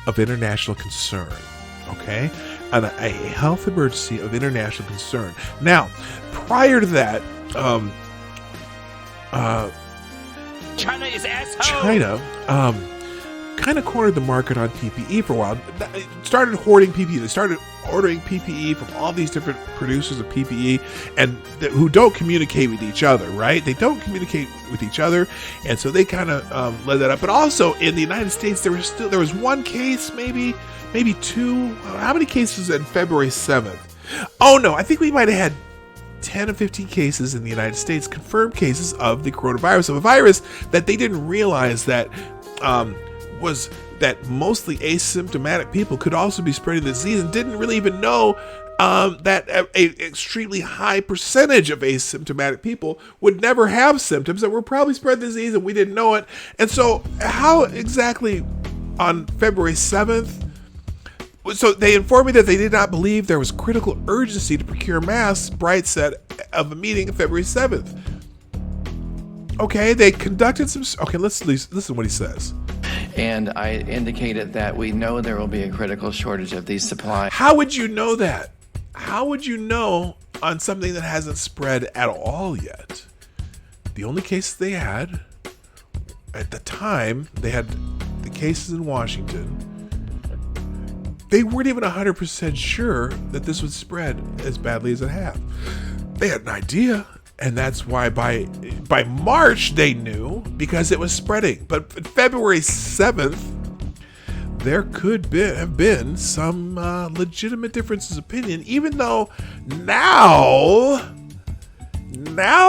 of international concern. Okay? A health emergency of international concern. Now, prior to that,
China is asshole.
China kind of cornered the market on PPE for a while. It started hoarding PPE. They started ordering PPE from all these different producers of PPE and who don't communicate with each other, right? They don't communicate with each other, and so they kind of led that up. But also in the United States, there was one case, maybe two. How many cases on February 7th? Oh no, I think we might have had 10 or 15 cases in the United States, confirmed cases of the coronavirus, of a virus that they didn't realize that was that mostly asymptomatic people could also be spreading the disease, and didn't really even know that an extremely high percentage of asymptomatic people would never have symptoms that were probably spreading the disease, and we didn't know it. And so how exactly on February 7th, so they informed me that they did not believe there was critical urgency to procure masks, Bright said of a meeting on February 7th. Okay, they conducted some... Okay, let's listen to what he says.
And I indicated that we know there will be a critical shortage of these supplies.
How would you know that? How would you know on something that hasn't spread at all yet? The only cases they had, at the time, they had the cases in Washington. They weren't even 100% sure that this would spread as badly as it had. They had an idea, and that's why by March they knew, because it was spreading. But February 7th, there could have been some legitimate differences of opinion, even though now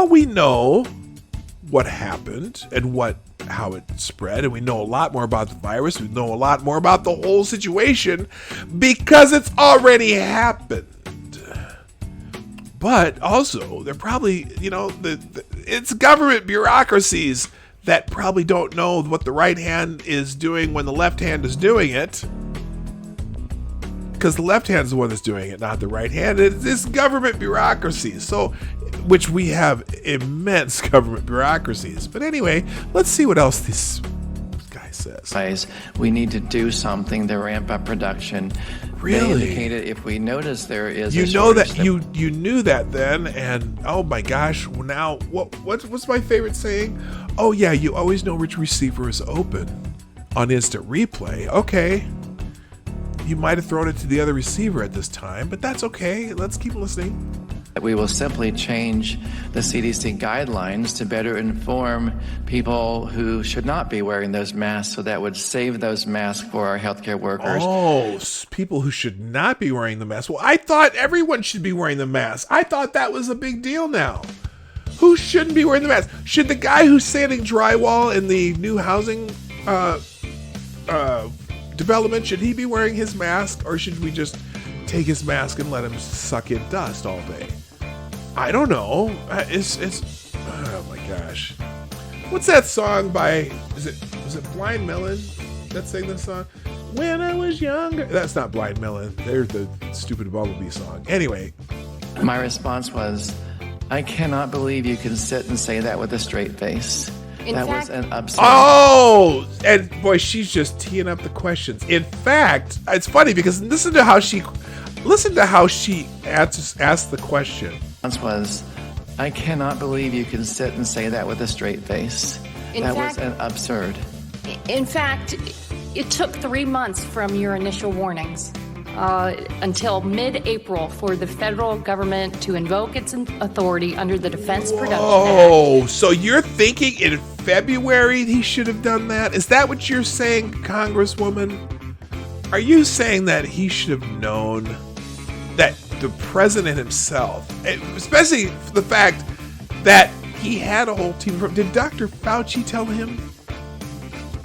we know what happened and how it spread, and we know a lot more about the virus. We know a lot more about the whole situation because it's already happened. But also, they're probably, it's government bureaucracies that probably don't know what the right hand is doing when the left hand is doing it. Because the left hand is the one that's doing it, not the right hand. It's government bureaucracies. So, which we have immense government bureaucracies. But anyway, let's see what else this guy says.
We need to do something to ramp up production.
Really?
They indicated if we notice there is
you knew that then, and oh my gosh, now what's my favorite saying? Oh yeah, you always know which receiver is open on instant replay. Okay. You might have thrown it to the other receiver at this time, but that's okay. Let's keep listening.
We will simply change the CDC guidelines to better inform people who should not be wearing those masks, so that would save those masks for our healthcare workers.
Oh, people who should not be wearing the mask. Well, I thought everyone should be wearing the mask. I thought that was a big deal now. Who shouldn't be wearing the mask? Should the guy who's sanding drywall in the new housing development, should he be wearing his mask, or should we just take his mask and let him suck in dust all day? I don't know. It's oh my gosh. What's that song by, was it Blind Melon that sang this song? When I was younger. That's not Blind Melon. They're the stupid Bumblebee song. Anyway.
My response was, I cannot believe you can sit and say that with a straight face. That was an absurd.
Oh, and boy, she's just teeing up the questions. In fact, it's funny because listen to how she asked the question.
Was, I cannot believe you can sit and say that with a straight face. That was absurd.
In fact, it took 3 months from your initial warnings until mid-April for the federal government to invoke its authority under the Defense Production Act.
Oh, so you're thinking in February he should have done that? Is that what you're saying, Congresswoman? Are you saying that he should have known that the president himself, especially the fact that he had a whole team? Did Dr. Fauci tell him?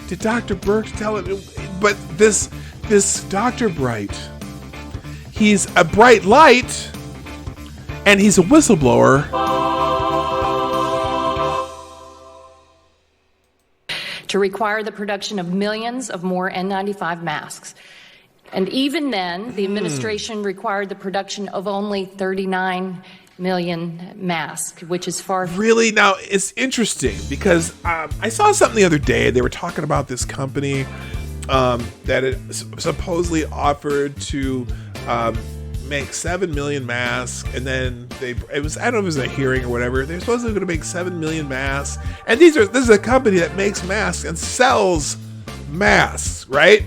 Did Dr. Birx tell him? But this Dr. Bright, he's a bright light, and he's a whistleblower.
To require the production of millions of more N95 masks. And even then, the administration required the production of only 39 million masks, which is far from...
Really? Now, it's interesting because I saw something the other day. They were talking about this company that it supposedly offered to make 7 million masks, and then I don't know if it was a hearing or whatever. They're supposedly going to make 7 million masks, and this is a company that makes masks and sells masks, right?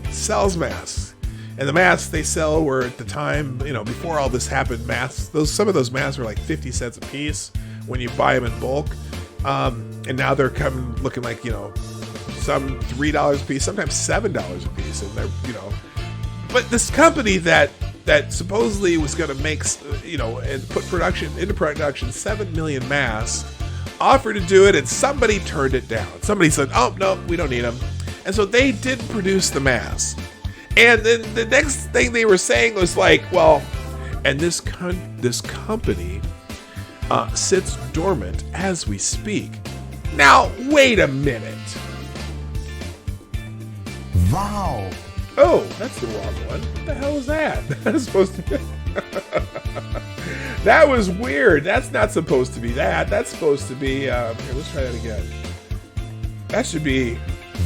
Sells masks. And the masks they sell were at the time, before all this happened, masks. Some of those masks were like 50 cents a piece when you buy them in bulk. And now they're looking like, some $3 a piece, sometimes $7 a piece. And they're, but this company that supposedly was going to make, and put into production 7 million masks, offered to do it, and somebody turned it down. Somebody said, oh, no, we don't need them. And so they did produce the masks. And then the next thing they were saying was like, well, and this company sits dormant as we speak. Now, wait a minute.
Wow.
Oh, that's the wrong one. What the hell is that? That is supposed to be... That was weird. That's not supposed to be that. That's supposed to be... Here, let's try that again. That should be...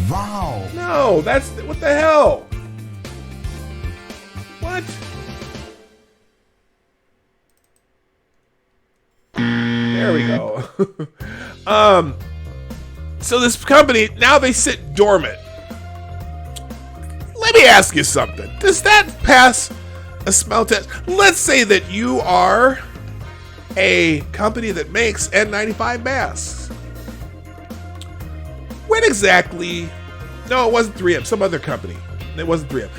Wow.
No, that's... What the hell? What? There we go. So this company, now they sit dormant. Let me ask you something. Does that pass a smell test? Let's say that you are a company that makes N95 masks. When exactly... No, it wasn't 3M. Some other company. It wasn't 3M.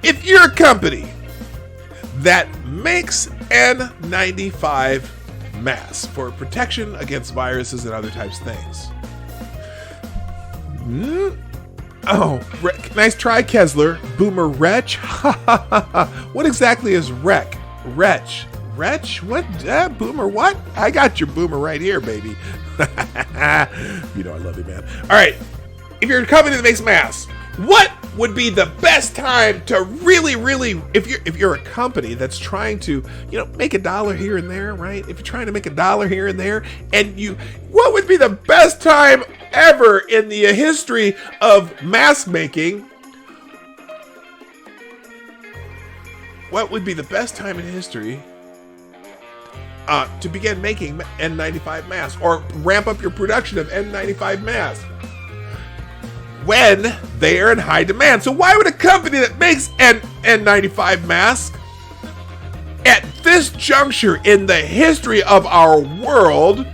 If you're a company that makes N95 masks for protection against viruses and other types of things. Oh, nice try, Kessler. Boomer Wretch. What exactly is Wretch? What? Boomer what? I got your boomer right here, baby. I love you, man. All right. If you're a company that makes masks, what would be the best time to really, if you're a company that's trying to, make $1 here and there, right? If you're trying to make $1 here and there, what would be the best time ever in the history of mask making? What would be the best time in history to begin making N95 masks or ramp up your production of N95 masks? When they are in high demand. So why would a company that makes an N95 mask at this juncture in the history of our world,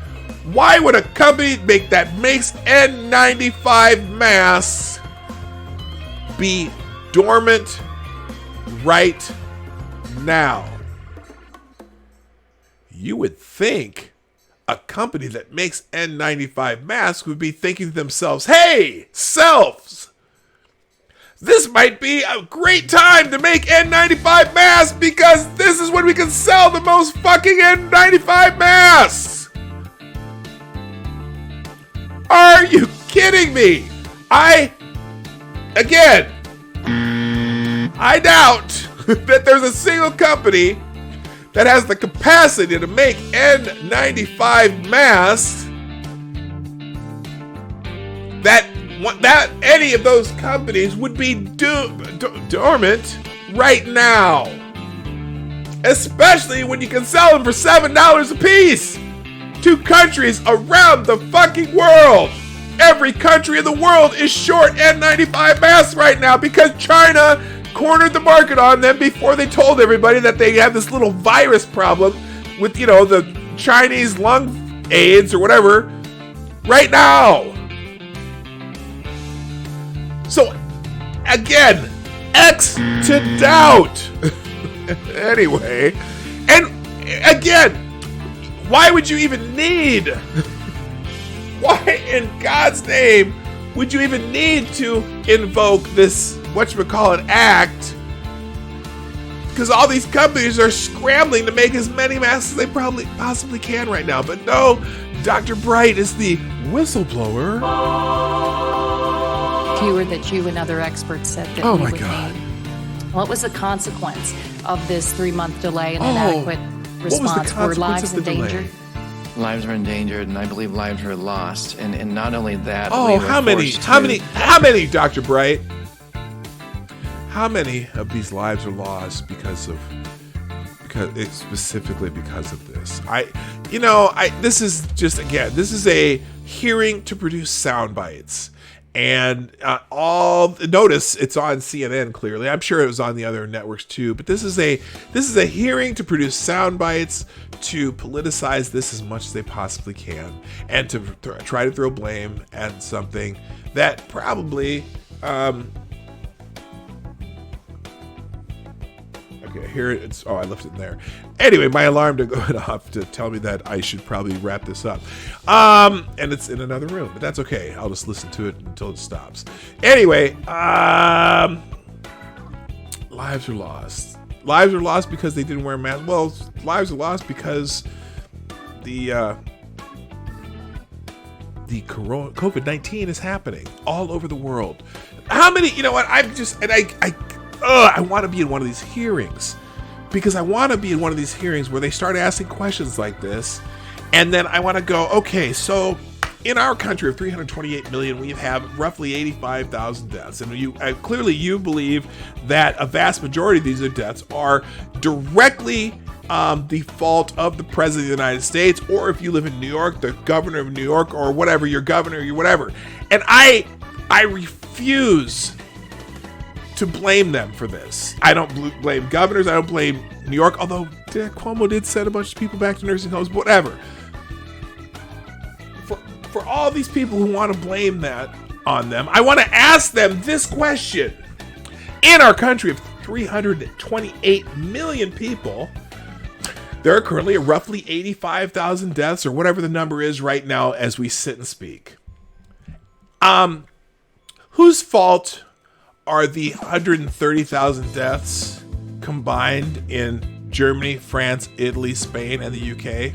why would a company that makes N95 masks be dormant right now? You would think a company that makes N95 masks would be thinking to themselves, hey, selves, this might be a great time to make N95 masks because this is when we can sell the most fucking N95 masks. Are you kidding me? I doubt that there's a single company that has the capacity to make N95 masks that any of those companies would be dormant right now. Especially when you can sell them for $7 a piece. to countries around the fucking world. Every country in the world is short N95 masks right now because China cornered the market on them before they told everybody that they have this little virus problem with, the Chinese lung AIDS or whatever right now. So, again, X to doubt. Anyway, and again, why would you even need, why in God's name would you even need to invoke this whatchamacallit act? Because all these companies are scrambling to make as many masks as they probably possibly can right now. But no, Dr. Bright is the whistleblower.
Fewer that you and other experts said that we would need. What was the consequence of this 3-month delay and inadequate response? Were lives endangered?
Lives were endangered, and I believe lives were lost. And not only that.
How many, Dr. Bright? How many of these lives are lost because specifically because of this? This is a hearing to produce sound bites. And notice it's on CNN. Clearly, I'm sure it was on the other networks too. But this is a hearing to produce sound bites to politicize this as much as they possibly can, and to try to throw blame at something that probably. Okay, here it's. Oh, I left it in there. Anyway, my alarm to go off to tell me that I should probably wrap this up. And it's in another room, but that's okay. I'll just listen to it until it stops. Anyway, lives are lost. Lives are lost because they didn't wear masks. Well, lives are lost because the COVID-19 is happening all over the world. How many? You know what? I want to be in one of these hearings, because I want to be in one of these hearings where they start asking questions like this, and then I want to go, okay, so in our country of 328 million, we have roughly 85,000 deaths, and you believe that a vast majority of these deaths are directly the fault of the president of the United States, or if you live in New York, the governor of New York, or whatever, your governor, your whatever. And I refuse to blame them for this. I don't blame governors. I don't blame New York, although Cuomo did send a bunch of people back to nursing homes, whatever. For all these people who want to blame that on them, I want to ask them this question. In our country of 328 million people, there are currently roughly 85,000 deaths, or whatever the number is right now as we sit and speak. Whose fault are the 130,000 deaths combined in Germany, France, Italy, Spain, and the UK?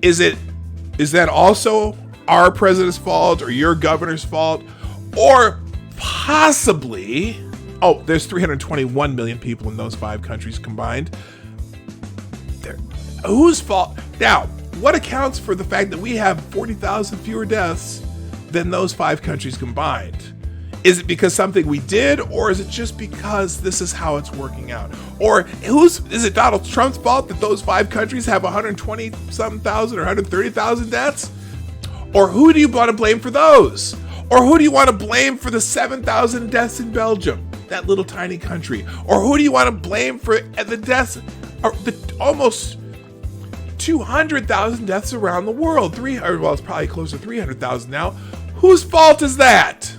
Is that also our president's fault, or your governor's fault, or possibly, there's 321 million people in those 5 countries combined. Whose fault? Now, what accounts for the fact that we have 40,000 fewer deaths than those 5 countries combined? Is it because something we did, or is it just because this is how it's working out? Or is it Donald Trump's fault that those 5 countries have 120-something thousand or 130,000 deaths? Or who do you want to blame for those? Or who do you want to blame for the 7,000 deaths in Belgium, that little tiny country? Or who do you want to blame for the deaths, or the almost 200,000 deaths around the world? It's probably close to 300,000 now. Whose fault is that?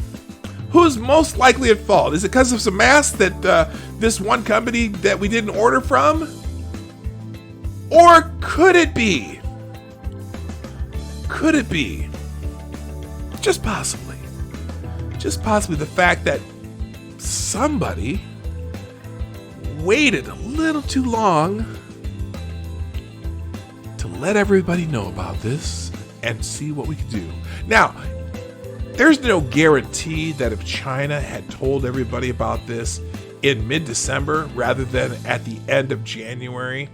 Who's most likely at fault? Is it because of some masks that this one company that we didn't order from? Or could it be? Could it be? Just possibly the fact that somebody waited a little too long to let everybody know about this and see what we could do. Now, there's no guarantee that if China had told everybody about this in mid-December rather than at the end of January,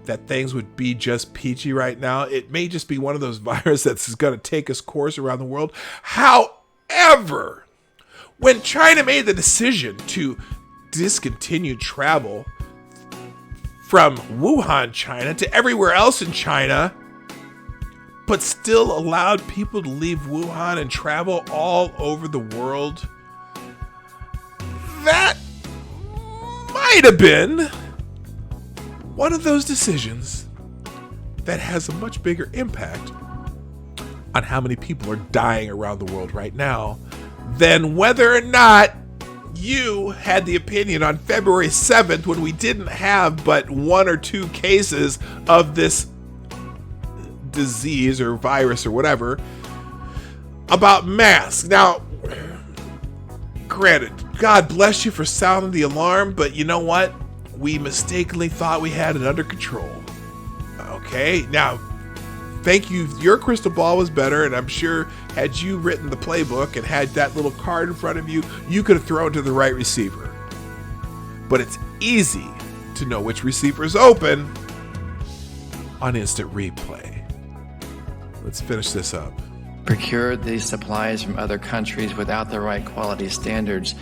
that things would be just peachy right now. It may just be one of those viruses that's going to take its course around the world. However, when China made the decision to discontinue travel from Wuhan, China to everywhere else in China, but still allowed people to leave Wuhan and travel all over the world. That might have been one of those decisions that has a much bigger impact on how many people are dying around the world right now than whether or not you had the opinion on February 7th when we didn't have but 1 or 2 cases of this disease or virus or whatever about masks. Now, granted, God bless you for sounding the alarm, but you know what? We mistakenly thought we had it under control. Okay, now, thank you. Your crystal ball was better, and I'm sure had you written the playbook and had that little card in front of you, you could have thrown to the right receiver. But it's easy to know which receiver is open on instant replay. Let's finish this up.
Procured these supplies from other countries without the right quality standards.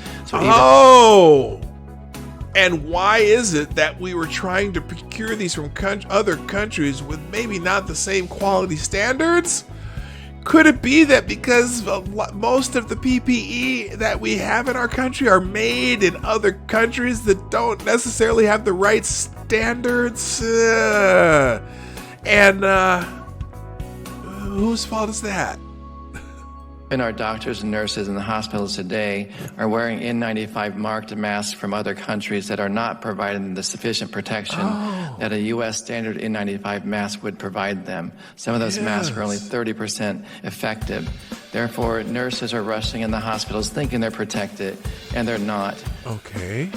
And why is it that we were trying to procure these from other countries with maybe not the same quality standards? Could it be that because most of the PPE that we have in our country are made in other countries that don't necessarily have the right standards? Whose fault is that?
And our doctors and nurses in the hospitals today are wearing N95 marked masks from other countries that are not providing the sufficient protection that a U.S. standard N95 mask would provide them. Some of those masks are only 30% effective. Therefore, nurses are rushing in the hospitals thinking they're protected, and they're not.
Okay.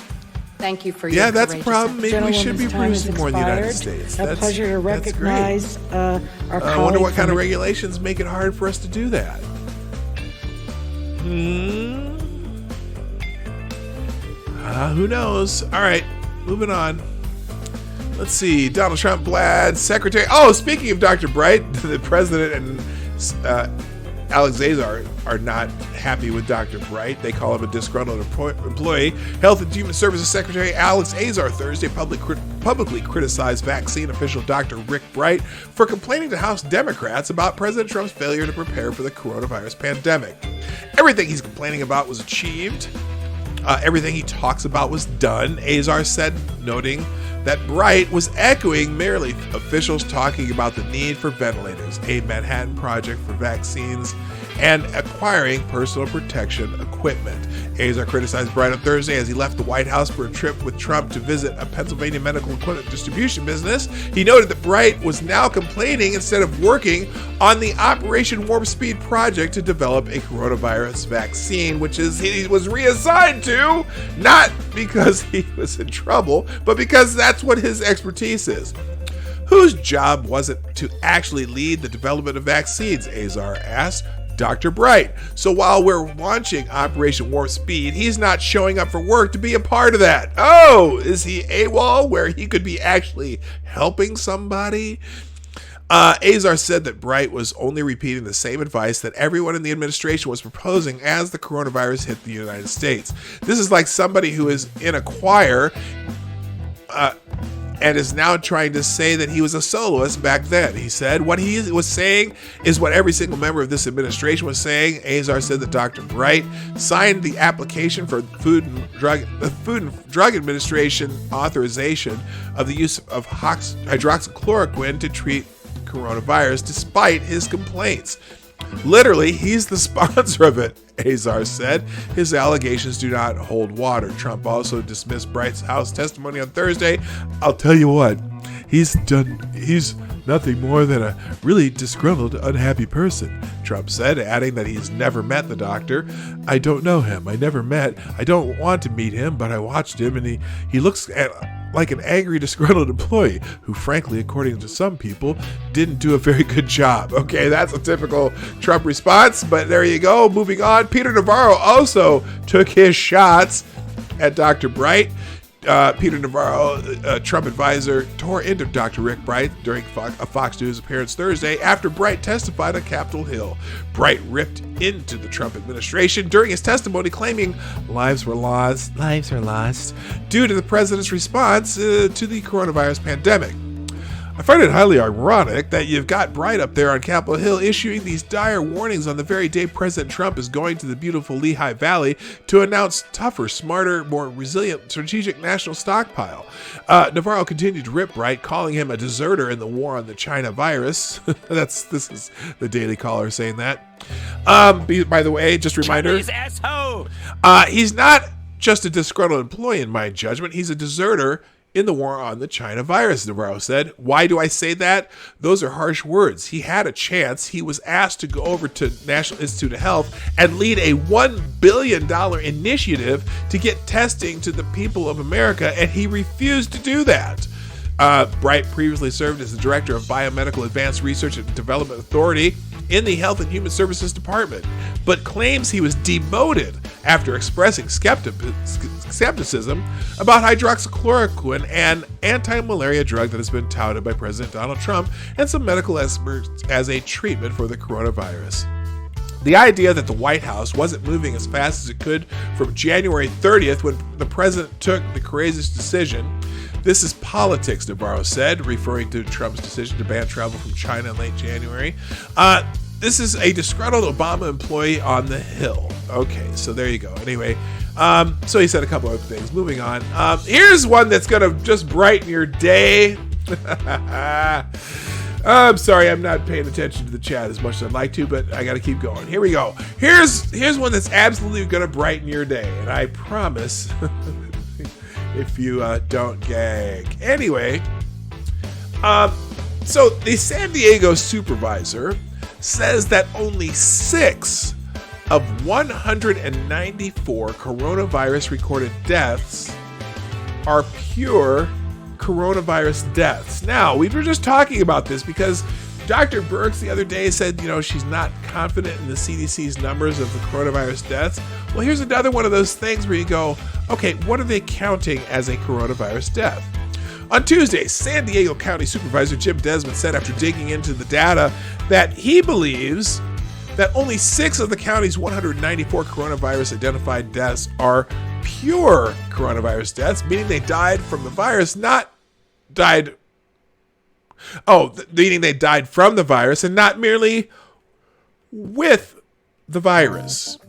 Thank you for your
that's a problem. Maybe we should be producing more in the United States.
A pleasure to recognize our colleagues.
I wonder what kind of regulations make it hard for us to do that. Who knows? All right, moving on. Let's see. Donald Trump, Vlad, Secretary. Oh, speaking of Dr. Bright, the president and Alex Azar are not happy with Dr. Bright. They call him a disgruntled employee. Health and Human Services Secretary Alex Azar Thursday publicly criticized vaccine official Dr. Rick Bright for complaining to House Democrats about President Trump's failure to prepare for the coronavirus pandemic. Everything he's complaining about was achieved. Everything he talks about was done, Azar said, noting that Bright was echoing merely officials talking about the need for ventilators, a Manhattan Project for vaccines, and acquiring personal protection equipment. Azar criticized Bright on Thursday as he left the White House for a trip with Trump to visit a Pennsylvania medical equipment distribution business. He noted that Bright was now complaining instead of working on the Operation Warp Speed project to develop a coronavirus vaccine, which he was reassigned to, not because he was in trouble, but because that's what his expertise is. Whose job was it to actually lead the development of vaccines? Azar asked. Dr. Bright. So while we're launching Operation Warp Speed, he's not showing up for work to be a part of that. Oh, is he AWOL where he could be actually helping somebody? Azar said that Bright was only repeating the same advice that everyone in the administration was proposing as the coronavirus hit the United States. This is like somebody who is in a choir and is now trying to say that he was a soloist back then. He said what he was saying is what every single member of this administration was saying. Azar said that Dr. Bright signed the application for Food and Drug Administration authorization of the use of hydroxychloroquine to treat coronavirus despite his complaints. Literally, he's the sponsor of it, Azar said. His allegations do not hold water. Trump also dismissed Bright's House testimony on Thursday. I'll tell you what, he's nothing more than a really disgruntled, unhappy person, Trump said, adding that he's never met the doctor. I don't know him. I don't want to meet him, but I watched him and he looks like an angry, disgruntled employee who, frankly, according to some people, didn't do a very good job. Okay, that's a typical Trump response, but there you go. Moving on, Peter Navarro also took his shots at Dr. Bright. Peter Navarro, Trump advisor, tore into Dr. Rick Bright during a Fox News appearance Thursday after Bright testified on Capitol Hill. Bright ripped into the Trump administration during his testimony, claiming lives were lost due to the president's response to the coronavirus pandemic. I find it highly ironic that you've got Bright up there on Capitol Hill issuing these dire warnings on the very day President Trump is going to the beautiful Lehigh Valley to announce tougher, smarter, more resilient strategic national stockpile. Navarro continued to rip Bright, calling him a deserter in the war on the China virus. This is the Daily Caller saying that. By the way, just a reminder, he's not just a disgruntled employee in my judgment. He's a deserter in the war on the China virus, Navarro said. Why do I say that? Those are harsh words. He had a chance. He was asked to go over to National Institute of Health and lead a $1 billion initiative to get testing to the people of America, and he refused to do that. Bright previously served as the director of Biomedical Advanced Research and Development Authority in the Health and Human Services Department, but claims he was demoted after expressing skepticism about hydroxychloroquine, an anti-malaria drug that has been touted by President Donald Trump and some medical experts as a treatment for the coronavirus. The idea that the White House wasn't moving as fast as it could from January 30th when the president took the courageous decision. This is politics, Navarro said, referring to Trump's decision to ban travel from China in late January. This is a disgruntled Obama employee on the Hill. Okay, so there you go. Anyway, so he said a couple other things. Moving on. Here's one that's going to just brighten your day. I'm sorry, I'm not paying attention to the chat as much as I'd like to, but I got to keep going. Here we go. Here's one that's absolutely going to brighten your day, and I promise... if you don't gag. Anyway, so the San Diego supervisor says that only 6 of 194 coronavirus recorded deaths are pure coronavirus deaths. Now, we were just talking about this because Dr. Birx the other day said, she's not confident in the CDC's numbers of the coronavirus deaths. Well, here's another one of those things where you go, okay, what are they counting as a coronavirus death? On Tuesday, San Diego County Supervisor Jim Desmond said after digging into the data that he believes that only 6 of the county's 194 coronavirus identified deaths are pure coronavirus deaths, meaning they died from the virus, meaning they died from the virus and not merely with the virus.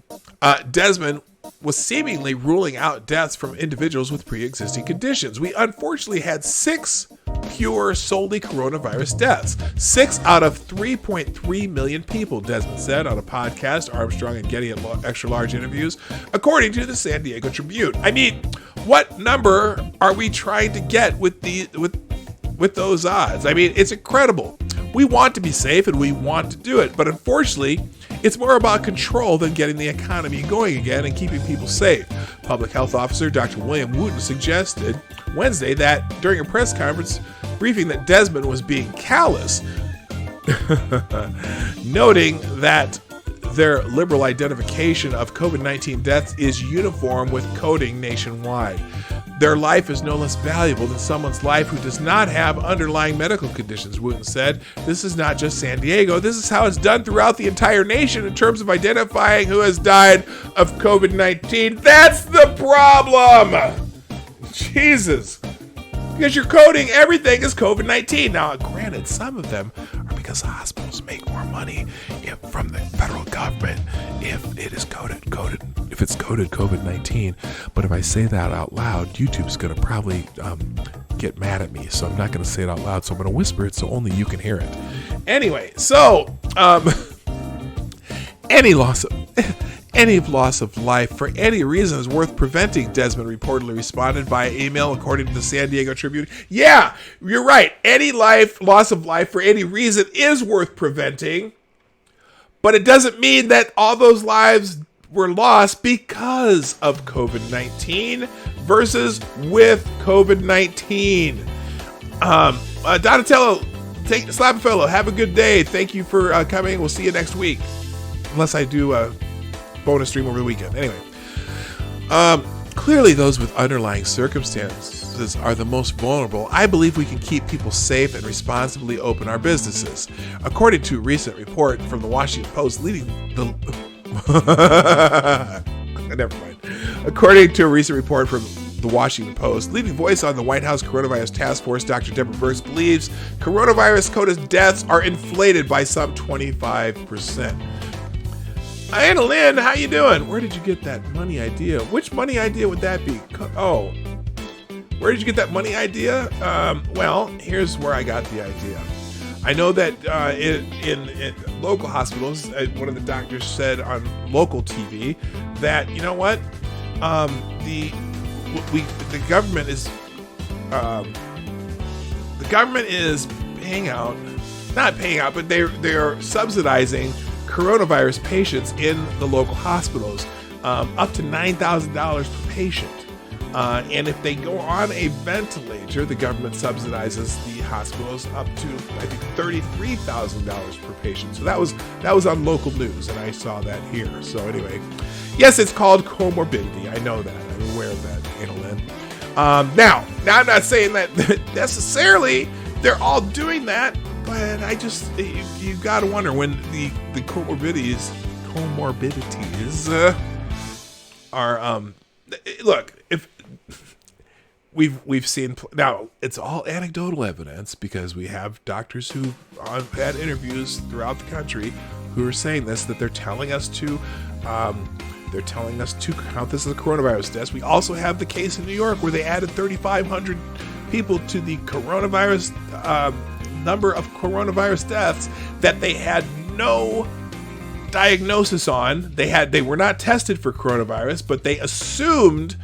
Desmond was seemingly ruling out deaths from individuals with pre-existing conditions. We unfortunately had 6 pure solely coronavirus deaths. 6 out of 3.3 million people, Desmond said on a podcast, Armstrong and Getty extra large interviews, according to the San Diego Tribune. I mean, what number are we trying to get with those odds? I mean, it's incredible. We want to be safe and we want to do it, but unfortunately, it's more about control than getting the economy going again and keeping people safe. Public Health Officer Dr. William Wooten suggested Wednesday that during a press conference briefing that Desmond was being callous, noting that their liberal identification of COVID-19 deaths is uniform with coding nationwide. Their life is no less valuable than someone's life who does not have underlying medical conditions, Wooten said. This is not just San Diego. This is how it's done throughout the entire nation in terms of identifying who has died of COVID-19. That's the problem! Jesus. Because you're coding everything as COVID-19. Now, granted, some of them are because the hospitals make more money from the federal government if it is coded COVID-19. But if I say that out loud, YouTube's going to probably get mad at me. So I'm not going to say it out loud. So I'm going to whisper it so only you can hear it. Anyway, so any loss of life for any reason is worth preventing, Desmond reportedly responded via email, according to the San Diego Tribune. Yeah, you're right. Any loss of life for any reason is worth preventing, but it doesn't mean that all those lives were lost because of COVID-19 versus with COVID-19. Donatello, slap a fellow. Have a good day. Thank you for coming. We'll see you next week, unless I do a bonus stream over the weekend. Anyway, clearly those with underlying circumstances are the most vulnerable. I believe we can keep people safe and responsibly open our businesses. According to a recent report from the Washington Post, According to a recent report from the The Washington Post. Leading voice on the White House Coronavirus Task Force, Dr. Deborah Birx, believes coronavirus CODIS deaths are inflated by some 25%. Anna Lynn, how you doing? Where did you get that money idea? Which money idea would that be? Oh, where did you get that money idea? Well, here's where I got the idea. I know that in local hospitals, one of the doctors said on local TV that, you know what, the government is paying out, not paying out, but they are subsidizing coronavirus patients in the local hospitals, up to $9,000 per patient. And if they go on a ventilator, the government subsidizes the hospitals up to, I think, $33,000 per patient. So that was on local news, and I saw that here. So anyway, yes, it's called comorbidity. I know that. I'm aware of that, Anna Lynn. Now I'm not saying that necessarily they're all doing that, but I just, you got to wonder when the comorbidities are, look, if we've seen, now it's all anecdotal evidence because we have doctors who have had interviews throughout the country who are saying this, that they're telling us to count this as a coronavirus death. We also have the case in New York where they added 3,500 people to the coronavirus number of coronavirus deaths that they had no diagnosis on. They were not tested for coronavirus, but they assumed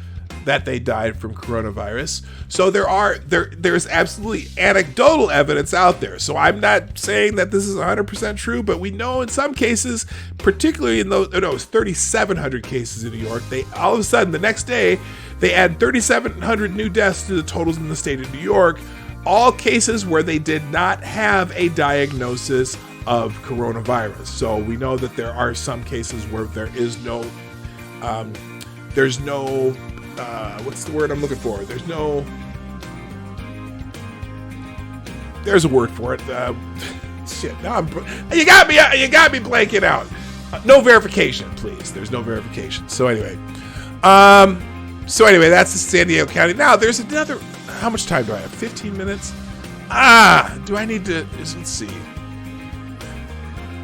that they died from coronavirus. So there's absolutely anecdotal evidence out there. So I'm not saying that this is 100% true, but we know in some cases, particularly in those, it was 3,700 cases in New York, they all of a sudden the next day they add 3,700 new deaths to the totals in the state of New York, all cases where they did not have a diagnosis of coronavirus. So we know that there are some cases where there is no, what's the word I'm looking for? There's a word for it. Shit, now you got me blanking out. No verification, please. There's no verification. So anyway, that's the San Diego County. Now there's another. How much time do I have? 15 minutes. Do I need to? Let's see.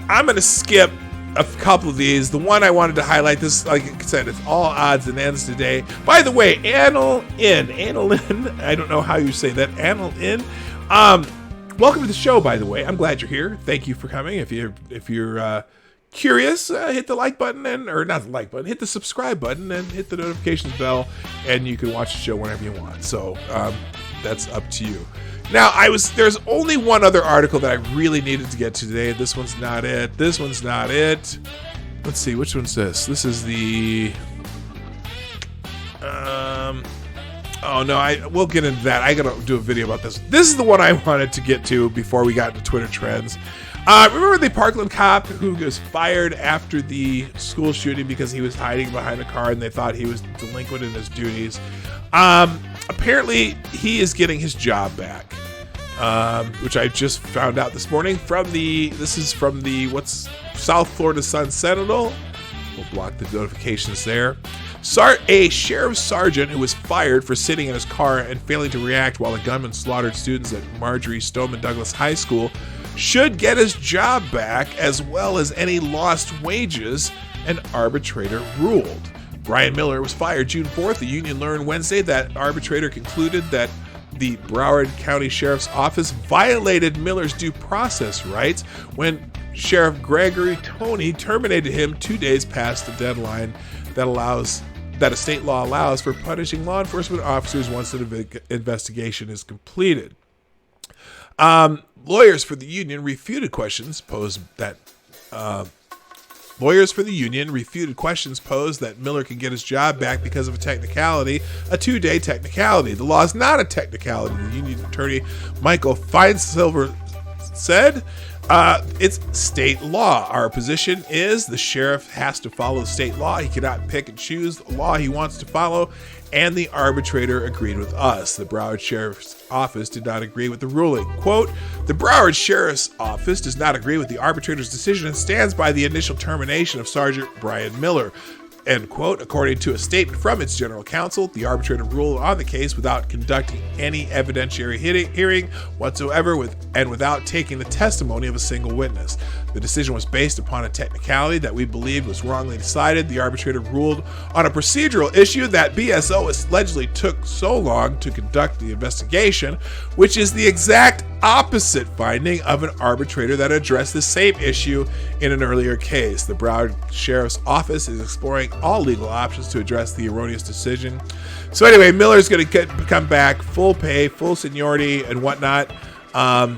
I'm gonna skip a couple of these. The one I wanted to highlight, this, like I said, it's all odds and ends today. By the way, Anna Lynn, I don't know how you say that, Anna Lynn. Welcome to the show, by the way. I'm glad you're here. Thank you for coming. If you're curious, hit the like button or not the like button, hit the subscribe button and hit the notifications bell, and you can watch the show whenever you want. So that's up to you. Now, there's only one other article that I really needed to get to today. This one's not it. Let's see, which one's this? This is the... we'll get into that. I gotta do a video about this. This is the one I wanted to get to before we got into Twitter trends. Remember the Parkland cop who was fired after the school shooting because he was hiding behind a car and they thought he was delinquent in his duties? Apparently, he is getting his job back, which I just found out this morning this is from the South Florida Sun Sentinel. We'll block the notifications there. A sheriff's sergeant who was fired for sitting in his car and failing to react while a gunman slaughtered students at Marjorie Stoneman Douglas High School should get his job back, as well as any lost wages, an arbitrator ruled. Brian Miller was fired June 4th. The union learned Wednesday that arbitrator concluded that the Broward County Sheriff's Office violated Miller's due process rights when Sheriff Gregory Toney terminated him 2 days past the deadline that a state law allows for punishing law enforcement officers once an investigation is completed. Lawyers for the union refuted questions posed that Miller can get his job back because of a 2-day technicality. The law is not a technicality, the union attorney Michael Feinsilver said. It's state law. Our position is the sheriff has to follow state law. He cannot pick and choose the law he wants to follow, and the arbitrator agreed with us. The Broward Sheriff's Office did not agree with the ruling. Quote, the Broward Sheriff's Office does not agree with the arbitrator's decision and stands by the initial termination of Sergeant Brian Miller. end quote. According to a statement from its general counsel, the arbitrator ruled on the case without conducting any evidentiary hearing whatsoever and without taking the testimony of a single witness. The decision was based upon a technicality that we believed was wrongly decided. The arbitrator ruled on a procedural issue that BSO allegedly took so long to conduct the investigation, which is the exact opposite finding of an arbitrator that addressed the same issue in an earlier case. The Broward Sheriff's Office is exploring all legal options to address the erroneous decision. So anyway, Miller's going to come back, full pay, full seniority, and whatnot. I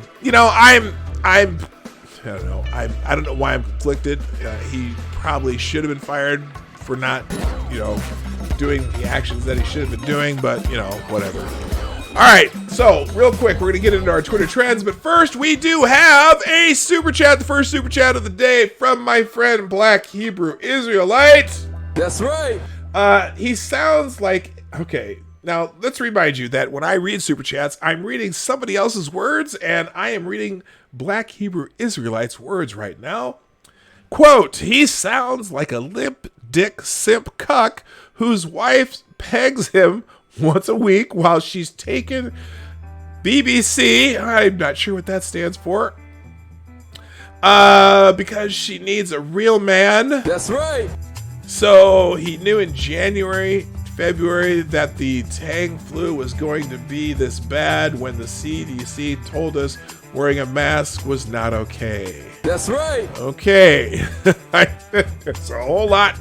don't know. I don't know why I'm conflicted. He probably should have been fired for not, doing the actions that he should have been doing, but whatever. All right, so real quick, we're going to get into our Twitter trends, but first we do have a super chat, the first super chat of the day from my friend Black Hebrew Israelite.
That's right.
He sounds like, okay, now let's remind you that when I read super chats, I'm reading somebody else's words, and I am reading Black Hebrew Israelite's words right now. Quote, he sounds like a limp dick simp cuck whose wife pegs him once a week while she's taking BBC. I'm not sure what that stands for. Because she needs a real man.
That's right.
So he knew in January, February that the Tang flu was going to be this bad when the CDC told us wearing a mask was not okay.
That's right.
Okay. There's a whole lot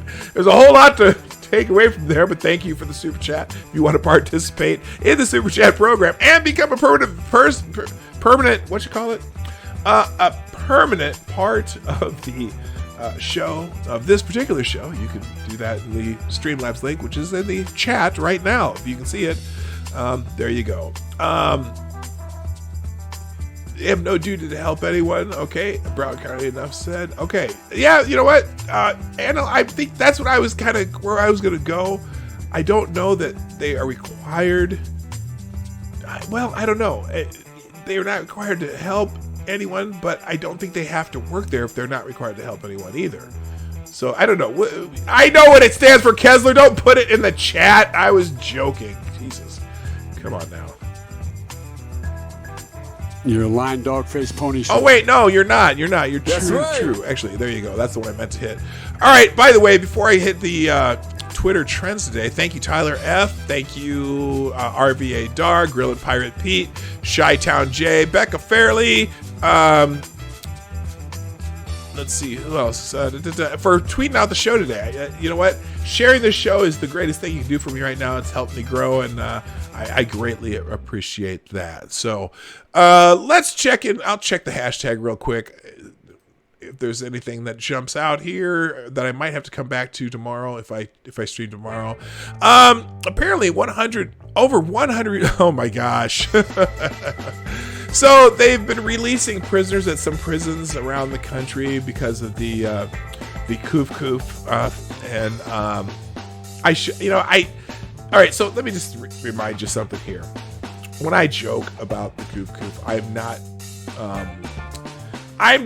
to take away from there, but thank you for the super chat. If you want to participate in the super chat program and become a permanent what you call it? A permanent part of the show, of this particular show, you can do that in the Streamlabs link, which is in the chat right now. If you can see it, there you go. They have no duty to help anyone. Okay, Broward County, enough said. Okay, yeah, you know what? Anna, I think that's what I was where I was going to go. I don't know that they are required. Well, I don't know. They are not required to help anyone, but I don't think they have to work there if they're not required to help anyone either. So I don't know. I know what it stands for, Kessler. Don't put it in the chat. I was joking. Jesus, come on now.
You're a lying dog face pony show.
Oh wait, no, you're not. You're
That's
true.
right.
True. Actually, there you go. That's the one I meant to hit. All right. By the way, before I hit the Twitter trends today, thank you Tyler F. Thank you RVA Dar, Grill and Pirate Pete, Chi-Town J, Becca Farley. Let's see who else for tweeting out the show today. You know what? Sharing this show is the greatest thing you can do for me right now. It's helped me grow, and I greatly appreciate that. So let's check in. I'll check the hashtag real quick. If there's anything that jumps out here that I might have to come back to tomorrow if I stream tomorrow. Apparently over 100. Oh my gosh. So they've been releasing prisoners at some prisons around the country because of the coof, and all right. So let me just remind you something here. When I joke about the coof, I'm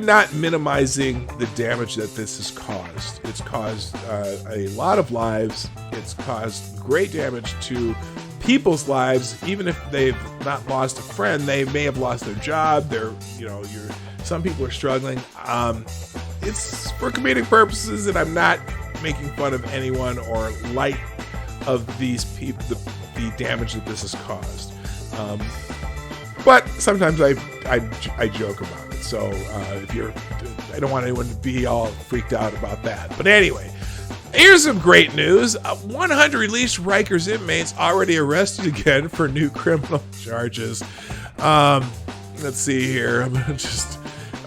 not minimizing the damage that this has caused. It's caused a lot of lives. It's caused great damage to people's lives. Even if they've not lost a friend, they may have lost their job. Some people are struggling. It's for comedic purposes, and I'm not making fun of anyone or light of these people, the damage that this has caused. But sometimes I joke about it. So I don't want anyone to be all freaked out about that. But anyway, here's some great news. 100 released Rikers inmates already arrested again for new criminal charges. Let's see here. I'm gonna just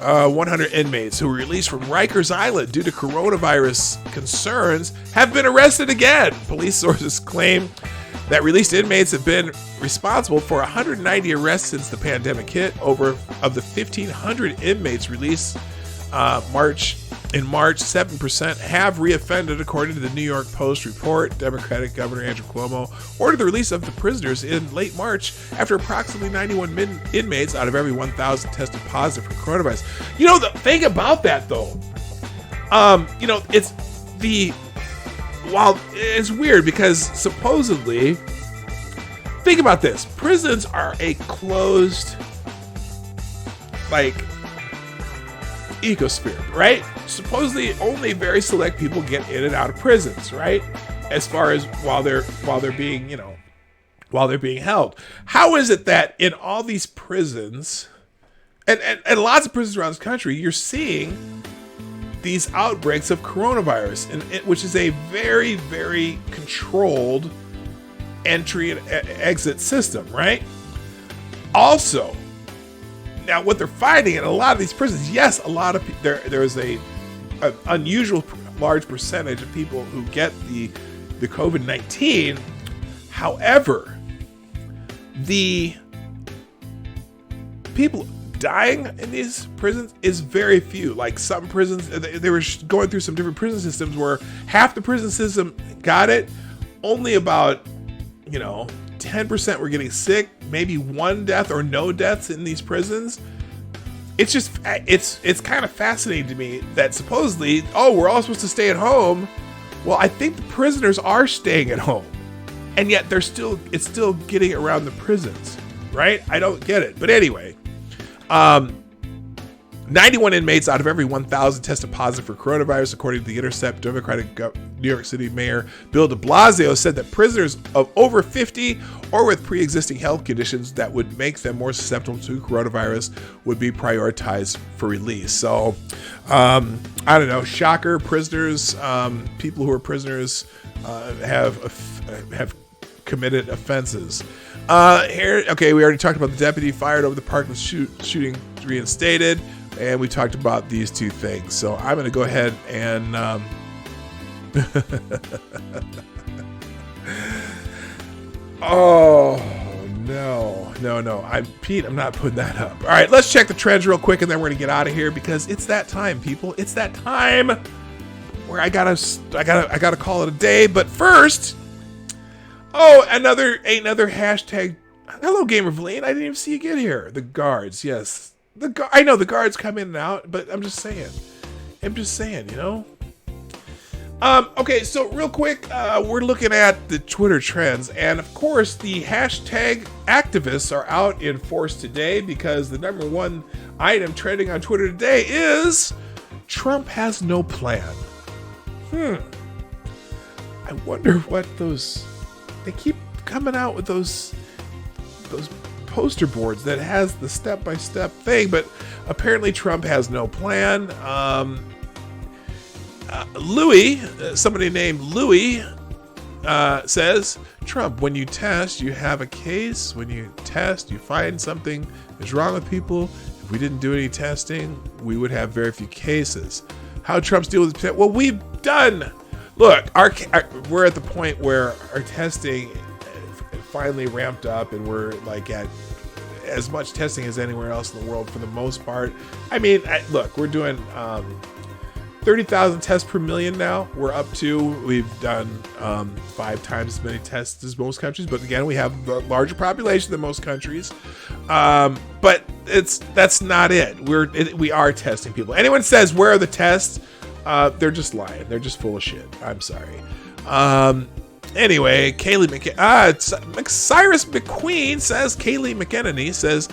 100 inmates who were released from Rikers Island due to coronavirus concerns have been arrested again. Police sources claim that released inmates have been responsible for 190 arrests since the pandemic hit. Of the 1,500 inmates released in March, 7% have reoffended, according to the New York Post report. Democratic Governor Andrew Cuomo ordered the release of the prisoners in late March after approximately 91 inmates out of every 1,000 tested positive for coronavirus. The thing about that, though, it's the while it's weird because supposedly, think about this, prisons are a closed, like, ecosphere, right? Supposedly only very select people get in and out of prisons, right? As far as while they're being, while they're being held. How is it that in all these prisons, and lots of prisons around this country, you're seeing these outbreaks of coronavirus, which is a very, very controlled entry and exit system, right? Also, now what they're finding in a lot of these prisons, yes, a lot of there is an unusual large percentage of people who get the COVID-19. However, the people dying in these prisons is very few. Like some prisons, they were going through some different prison systems where half the prison system got it, only about 10% were getting sick, maybe one death or no deaths in these prisons. It's just it's kind of fascinating to me that supposedly, we're all supposed to stay at home. Well, I think the prisoners are staying at home, and yet it's still getting around the prisons, right? I don't get it. But anyway, 91 inmates out of every 1,000 tested positive for coronavirus, according to The Intercept. Democratic New York City Mayor Bill de Blasio said that prisoners of over 50 or with pre-existing health conditions that would make them more susceptible to coronavirus would be prioritized for release. So, I don't know, shocker, prisoners, people who are prisoners have committed offenses. Okay, we already talked about the deputy fired over the Parkland shooting reinstated. And we talked about these two things. So I'm going to go ahead and oh no. I'm not putting that up. All right, let's check the trends real quick, and then we're going to get out of here because it's that time, people. It's that time where I gotta call it a day. But first, another hashtag. Hello, Gamer Valine. I didn't even see you get here. The guards, yes. I know the guards come in and out, but I'm just saying, Okay, so real quick, we're looking at the Twitter trends, and of course, the hashtag activists are out in force today because the number one item trending on Twitter today is Trump has no plan. I wonder what they keep coming out with those poster boards that has the step-by-step thing, but apparently Trump has no plan. Louis, somebody named Louis, says, Trump, when you test, you have a case. When you test, you find something is wrong with people. If we didn't do any testing, we would have very few cases. How Trump's deal with this? Well, we've done. Look, we're at the point where our testing finally ramped up, and we're like at as much testing as anywhere else in the world for the most part. I mean, look, we're doing 30,000 tests per million now. We're up to, we've done 5 times as many tests as most countries, but again, we have the larger population than most countries. But that's not it. We are testing people. Anyone says, where are the tests? They're just lying. They're just full of shit. I'm sorry. Anyway, Cyrus McQueen says, Kayleigh McEnany says,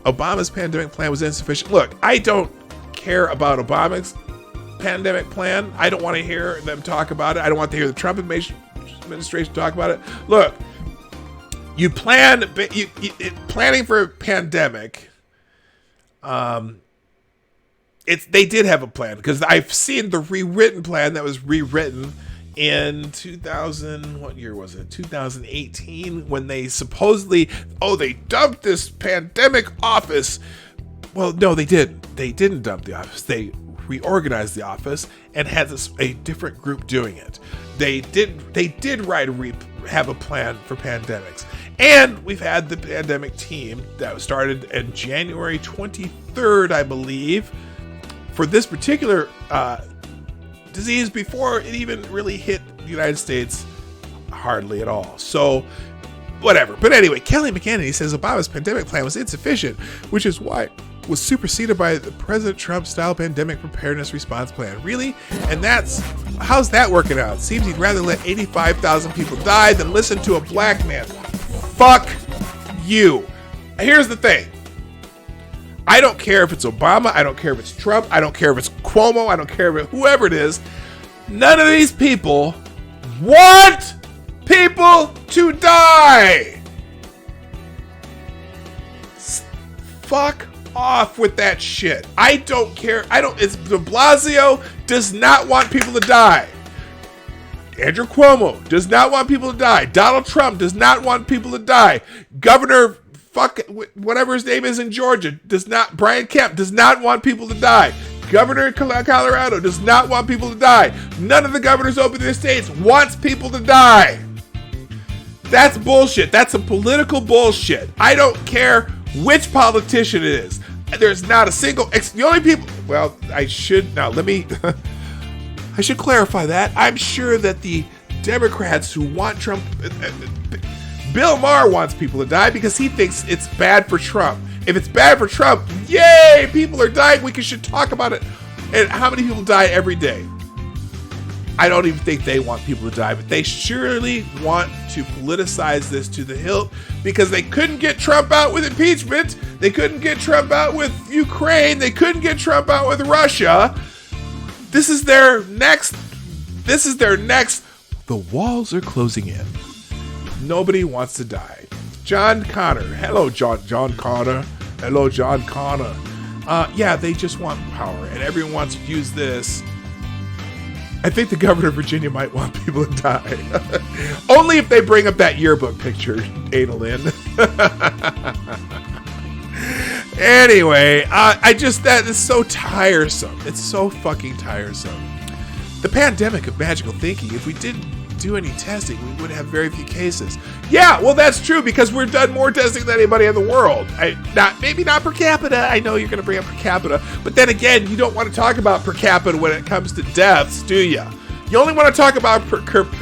Obama's pandemic plan was insufficient. Look, I don't care about Obama's pandemic plan. I don't want to hear them talk about it. I don't want to hear the Trump administration talk about it. Look, planning for a pandemic, they did have a plan, because I've seen the rewritten plan that was rewritten in 2018, when they supposedly, they dumped this pandemic office. Well, no, they didn't. They didn't dump the office. They reorganized the office and had a different group doing it. They did have a plan for pandemics. And we've had the pandemic team that started in January 23rd, I believe, for this particular disease before it even really hit the United States hardly at all. So, whatever. But anyway, Kayleigh McEnany says Obama's pandemic plan was insufficient, which is why it was superseded by the President Trump-style pandemic preparedness response plan. Really? And that's How's that working out? Seems he'd rather let 85,000 people die than listen to a black man. Fuck you. Here's the thing. I don't care if it's Obama. I don't care if it's Trump. I don't care if it's Cuomo. I don't care if it's whoever it is. None of these people want people to die. Fuck off with that shit. I don't care. It's de Blasio does not want people to die. Andrew Cuomo does not want people to die. Donald Trump does not want people to die. Governor whatever his name is in Georgia Brian Kemp does not want people to die. Governor of Colorado does not want people to die. None of the governors over the states wants people to die. That's bullshit. That's some political bullshit. I don't care which politician it is. There's not a single the only people I should clarify that. I'm sure that the Democrats who want Trump Bill Maher wants people to die because he thinks it's bad for Trump. If it's bad for Trump, yay, people are dying. We should talk about it. And how many people die every day? I don't even think they want people to die, but they surely want to politicize this to the hilt because they couldn't get Trump out with impeachment. They couldn't get Trump out with Ukraine. They couldn't get Trump out with Russia. This is their next. The walls are closing in. Nobody wants to die. John Connor. Hello, John Connor. Hello, John Connor. Yeah, they just want power, and everyone wants to use this. I think the governor of Virginia might want people to die. Only if they bring up that yearbook picture, Adalyn. Anyway, that is so tiresome. It's so fucking tiresome. The pandemic of magical thinking, if we didn't do any testing, we would have very few cases. Yeah, well, that's true because we've done more testing than anybody in the world. Maybe not per capita. I know you're going to bring up per capita, but then again, you don't want to talk about per capita when it comes to deaths, do you? You only want to talk about per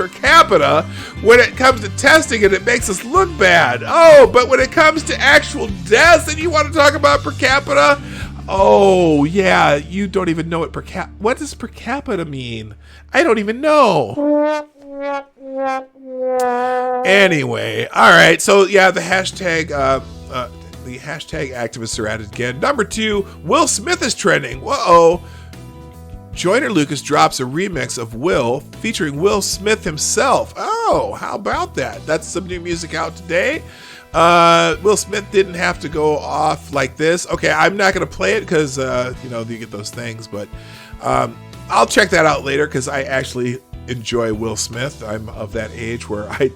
capita when it comes to testing and it makes us look bad. Oh, but when it comes to actual deaths and you want to talk about per capita, oh, yeah, you don't even know what does per capita mean? I don't even know. Anyway, all right. So yeah, the hashtag activists are at it again. Number 2, Will Smith is trending. Whoa. Joyner Lucas drops a remix of Will featuring Will Smith himself. Oh, how about that? That's some new music out today. Will Smith didn't have to go off like this. Okay, I'm not going to play it because, you get those things. But I'll check that out later because I actually enjoy Will Smith. I'm of that age where I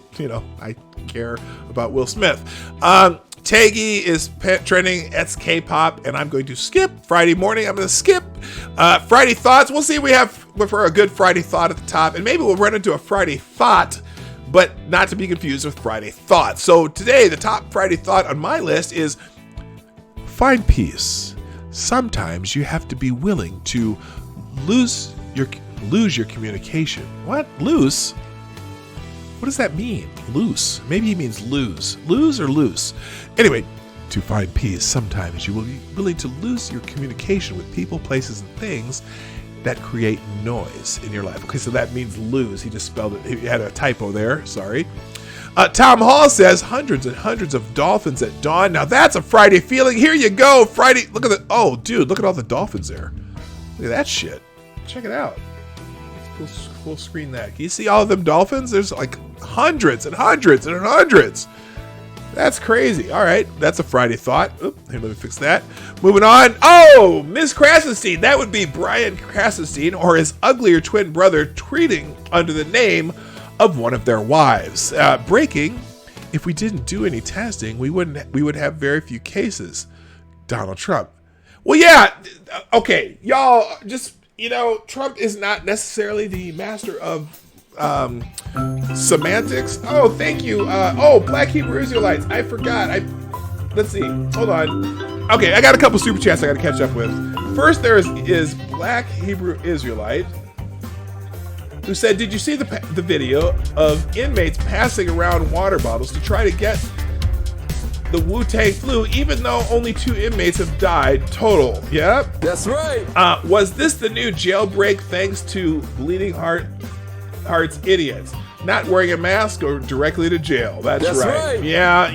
care about Will Smith. Taggy is trending. It's K-pop, and I'm going to skip Friday morning. I'm going to skip Friday thoughts. We'll see if we have for a good Friday thought at the top, and maybe we'll run into a Friday thought, but not to be confused with Friday thought. So today, the top Friday thought on my list is find peace. Sometimes you have to be willing to lose your communication. What? Loose? What does that mean? Loose. Maybe he means lose. Lose or loose? Anyway, to find peace, sometimes you will be willing to lose your communication with people, places, and things that create noise in your life. Okay, so that means lose. He just spelled it. He had a typo there. Sorry. Tom Hall says hundreds and hundreds of dolphins at dawn. Now that's a Friday feeling. Here you go. Friday. Look at the. Oh, dude, look at all the dolphins there. Look at that shit. Check it out. Let's full screen that. Can you see all of them dolphins? There's like hundreds and hundreds and hundreds. That's crazy. All right. That's a Friday thought. Oop, here, let me fix that. Moving on. Oh, Ms. Krasenstein. That would be Brian Krasenstein or his uglier twin brother tweeting under the name of one of their wives. Breaking. If we didn't do any testing, we would have very few cases. Donald Trump. Well, yeah. Okay. Y'all just, Trump is not necessarily the master of semantics. Oh, thank you. Black Hebrew Israelites. I forgot. Let's see. Hold on. Okay, I got a couple super chats I got to catch up with. First, there is Black Hebrew Israelite who said, "Did you see the video of inmates passing around water bottles to try to get the Wu-Tang flu, even though only 2 inmates have died total. Yep.
That's right.
Was this the new jailbreak thanks to Bleeding Heart's idiots? Not wearing a mask or directly to jail. That's right. Yeah,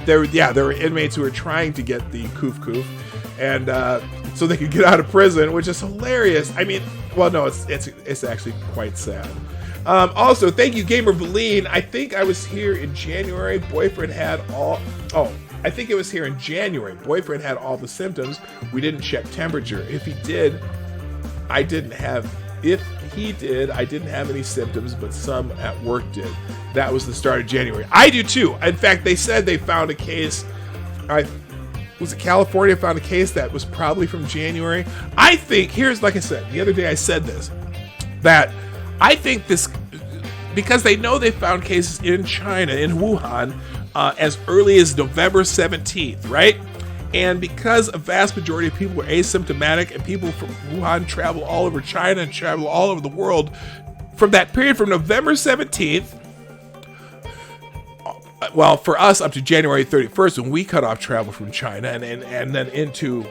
there were inmates who were trying to get the koof, and so they could get out of prison, which is hilarious. I mean, well, no, it's actually quite sad. Also, thank you, Gamer Valine. I think I was here in January. Boyfriend had all. Oh, I think it was here in January. Boyfriend had all the symptoms. We didn't check temperature. If he did, I didn't have. If he did, I didn't have any symptoms, but some at work did. That was the start of January. I do too. In fact, they said they found a case. Was it California found a case that was probably from January? I think, like I said, the other day I said this, that I think this, because they know they found cases in China, in Wuhan, as early as November 17th, right? And because a vast majority of people were asymptomatic and people from Wuhan travel all over China and travel all over the world, from that period from November 17th, well, for us up to January 31st when we cut off travel from China and then into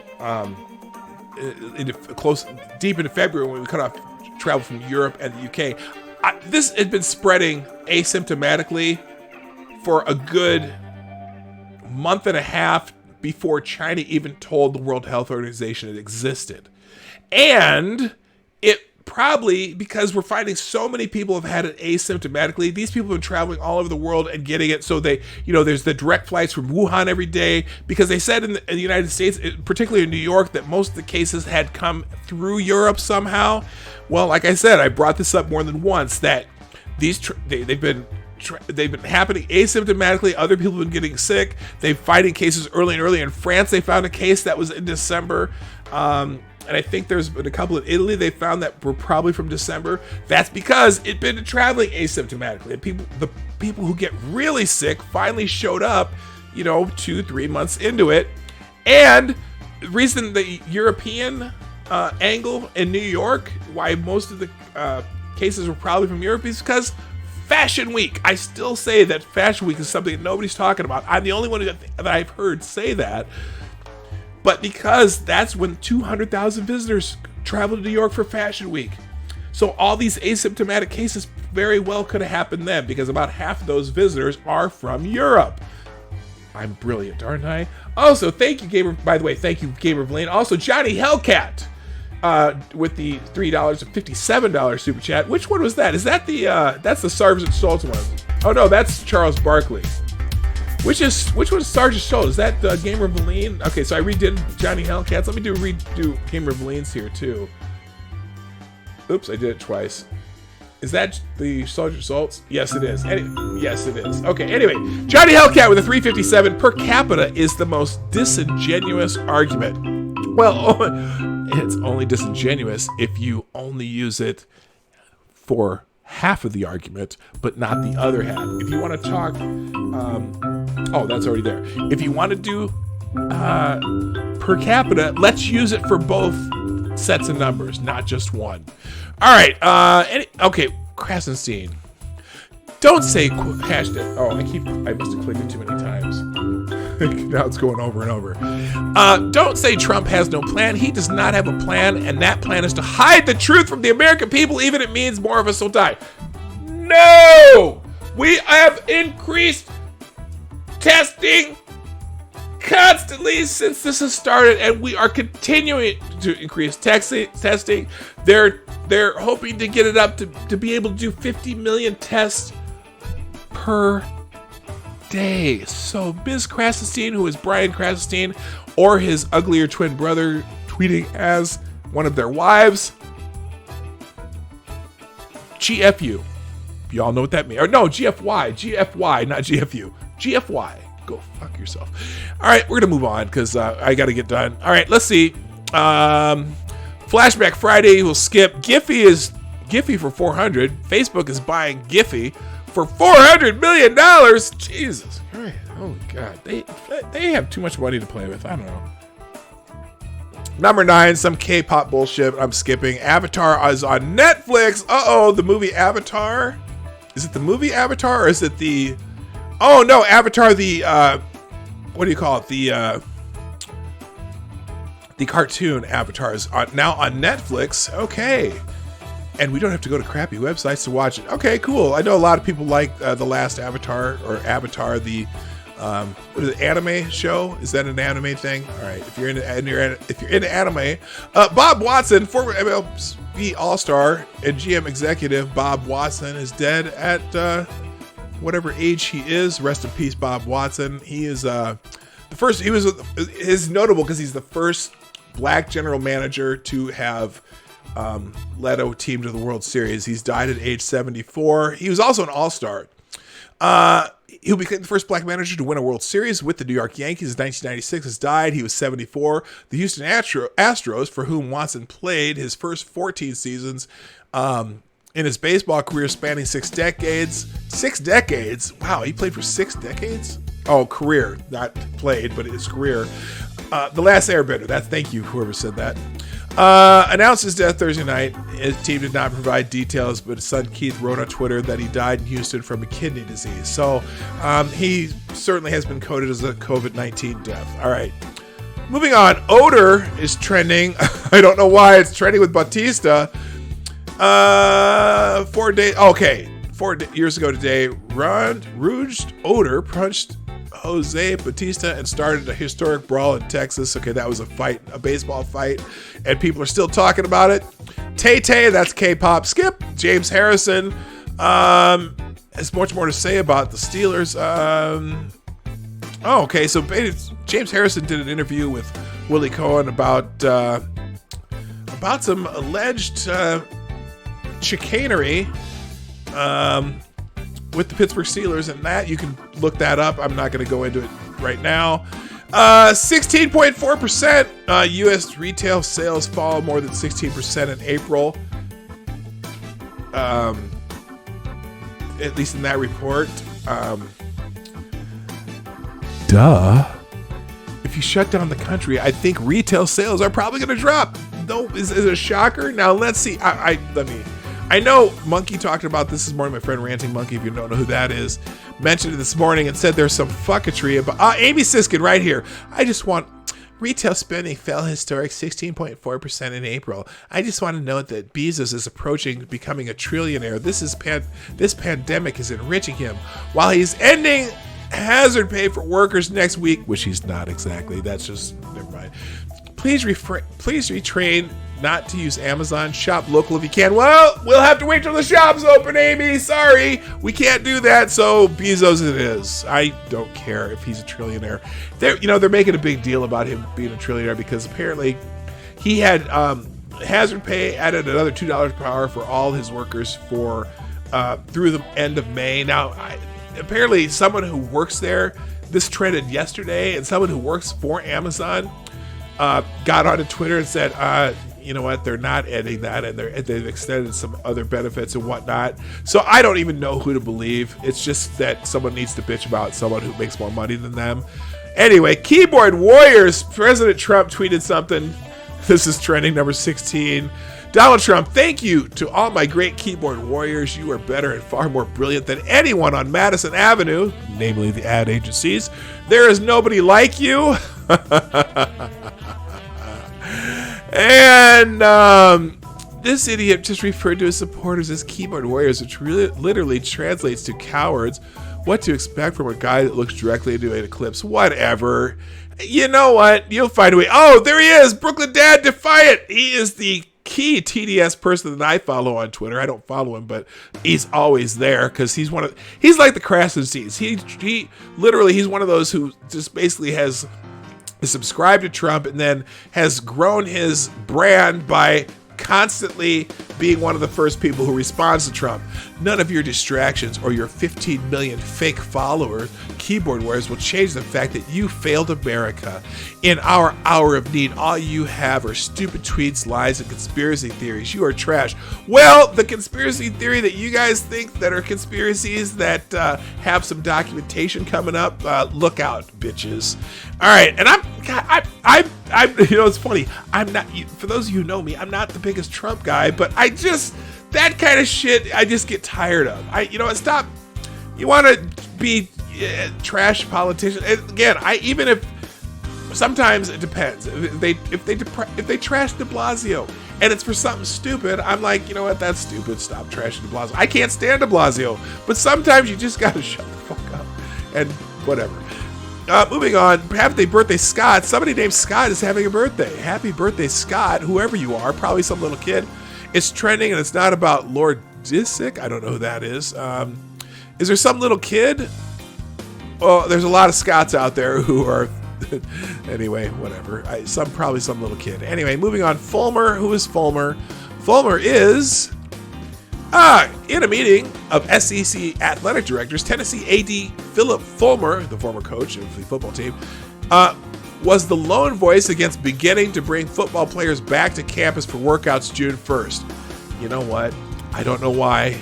deep into February when we cut off travel from Europe and the UK, this had been spreading asymptomatically for a good month and a half before China even told the World Health Organization it existed. And it probably, because we're finding so many people have had it asymptomatically, these people have been traveling all over the world and getting it. So they, there's the direct flights from Wuhan every day, because they said in the United States, particularly in New York, that most of the cases had come through Europe somehow. Well, like I said, I brought this up more than once, that they've been happening asymptomatically. Other people have been getting sick. They're finding cases early and early. In France, they found a case that was in December. And I think there's been a couple in Italy they found that were probably from December. That's because it'd been traveling asymptomatically. And the people who get really sick finally showed up, 2-3 months into it. And the reason the European angle in New York, why most of the cases were probably from Europe, is because Fashion Week. I still say that Fashion Week is something that nobody's talking about. I'm the only one that I've heard say that. But because that's when 200,000 visitors travel to New York for Fashion Week. So all these asymptomatic cases very well could have happened then, because about half of those visitors are from Europe. I'm brilliant, aren't I? Also, thank you, Gamer. By the way, thank you, Gamer Blaine. Also, Johnny Hellcat with the $3.57 super chat. Which one was that? Is that that's the Sergeant Schultz one? Oh no, that's Charles Barkley. Which one's Sergeant Schultz? Is that Gamer Valine? Okay, so I redid Johnny Hellcats. Let me redo Gamer Valine's here too. Oops, I did it twice. Is that the Sergeant Schultz? Yes, it is. Yes, it is. Okay, anyway, Johnny Hellcat with a 357 per capita is the most disingenuous argument. Well, it's only disingenuous if you only use it for half of the argument, but not the other half. If you want to talk, oh, that's already there. If you want to do per capita, let's use it for both sets of numbers, not just one. All right. Okay, Krasenstein. Don't say hashtag. Oh, I must have clicked it too many times. Now it's going over and over. Don't say Trump has no plan. He does not have a plan, and that plan is to hide the truth from the American people, even if it means more of us will die. No! We have increased testing constantly since this has started, and we are continuing to increase testing. They're hoping to get it up to be able to do 50 million tests per day. So Ms. Krasenstein, who is Brian Krasenstein, or his uglier twin brother, tweeting as one of their wives, GFU. Y'all know what that means. Or no, GFY, not GFU. GFY. Go fuck yourself. All right, we're going to move on because I got to get done. All right, let's see. Flashback Friday, we'll skip. Giphy for 400. Facebook is buying Giphy for $400 million. Jesus Christ. Oh, God. They have too much money to play with. I don't know. Number 9, some K-pop bullshit. I'm skipping. Avatar is on Netflix. Uh-oh, the movie Avatar. Is it the movie Avatar or is it the... Oh, no, Avatar, the what do you call it? The cartoon avatars now on Netflix. Okay. And we don't have to go to crappy websites to watch it. Okay, cool. I know a lot of people like The Last Avatar, or Avatar, the what is it, anime show? Is that an anime thing? All right. If you're into anime, Bob Watson, former MLB All-Star and GM executive Bob Watson, is dead at whatever age he is. Rest in peace, Bob Watson. He is the first. He was is notable because he's the first black general manager to have led a team to the World Series. He's died at age 74. He was also an All-Star. He'll become the first black manager to win a World Series with the New York Yankees in 1996. Has died. He was 74. The Houston Astros, for whom Watson played his first 14 seasons in his baseball career spanning 6 decades. 6 decades? Wow, he played for 6 decades? Oh, career. Not played, but his career. The Last Airbender. Thank you, whoever said that. Announced his death Thursday night. His team did not provide details, but his son Keith wrote on Twitter that he died in Houston from a kidney disease. So he certainly has been coded as a COVID-19 death. All right. Moving on. Odor is trending. I don't know why it's trending with Batista. 4 days. Okay. 4 years ago today, Rouge Odor punched Jose Batista and started a historic brawl in Texas. Okay, that was a fight, a baseball fight, and people are still talking about it. Tay-Tay, that's K-pop. Skip, James Harrison has much more to say about the Steelers. Okay, so James Harrison did an interview with Willie Cohen about some alleged chicanery with the Pittsburgh Steelers, and that you can look that up. I'm not going to go into it right now. 16.4% U.S. retail sales fall more than 16% in April. At least in that report. Duh. If you shut down the country, I think retail sales are probably going to drop. No, is it a shocker? Now let's see. I know Monkey talked about this morning. My friend Ranting Monkey, if you don't know who that is, mentioned it this morning and said there's some fucketry about Amy Siskin right here. Retail spending fell historic 16.4% in April. I just want to note that Bezos is approaching becoming a trillionaire. This pandemic is enriching him while he's ending hazard pay for workers next week, which he's not exactly. That's just, never mind. Please retrain not to use Amazon. Shop local if you can. Well, we'll have to wait till the shop's open, Amy. Sorry, we can't do that. So Bezos it is. I don't care if he's a trillionaire. They're making a big deal about him being a trillionaire because apparently he had hazard pay added another $2 per hour for all his workers for through the end of May. Now, apparently someone who works there, this trended yesterday, and someone who works for Amazon got onto Twitter and said, you know what, they're not ending that, and they've extended some other benefits and whatnot. So I don't even know who to believe. It's just that someone needs to bitch about someone who makes more money than them. Anyway, keyboard warriors. President Trump tweeted something. This is trending number 16. Donald Trump, thank you to all my great keyboard warriors. You are better and far more brilliant than anyone on Madison Avenue, namely the ad agencies. There is nobody like you. And this idiot just referred to his supporters as keyboard warriors, which really literally translates to cowards. What to expect from a guy that looks directly into an eclipse? Whatever. You know what? You'll find a way. Oh, there he is. Brooklyn Dad Defiant. He is the key TDS person that I follow on Twitter. I don't follow him, but he's always there because he's like the Krasensteins. He literally, he's one of those who just basically has subscribed to Trump and then has grown his brand by constantly being one of the first people who responds to Trump. None of your distractions or your 15 million fake followers, keyboard warriors, will change the fact that you failed America. In our hour of need, all you have are stupid tweets, lies, and conspiracy theories. You are trash. Well, the conspiracy theory that you guys think that are conspiracies that have some documentation coming up, look out, bitches. All right, and I'm you know, it's funny. I'm not, for those of you who know me, I'm not the biggest Trump guy, but that kind of shit, I just get tired of. Stop. You want to be trash politicians. And again, even if sometimes it depends. If they trash De Blasio and it's for something stupid, I'm like, you know what? That's stupid. Stop trashing De Blasio. I can't stand De Blasio, but sometimes you just gotta shut the fuck up and whatever. Moving on, happy birthday, Scott. Somebody named Scott is having a birthday. Happy birthday, Scott, whoever you are, probably some little kid. It's trending, and it's not about Lord Disick. I don't know who that is. Is there some little kid? Oh, there's a lot of Scotts out there who are... anyway, whatever. Probably some little kid. Anyway, moving on. Fulmer. Who is Fulmer? Fulmer is... in a meeting of SEC athletic directors, Tennessee AD Philip Fulmer, the former coach of the football team, was the lone voice against beginning to bring football players back to campus for workouts June 1st. You know what? I don't know why.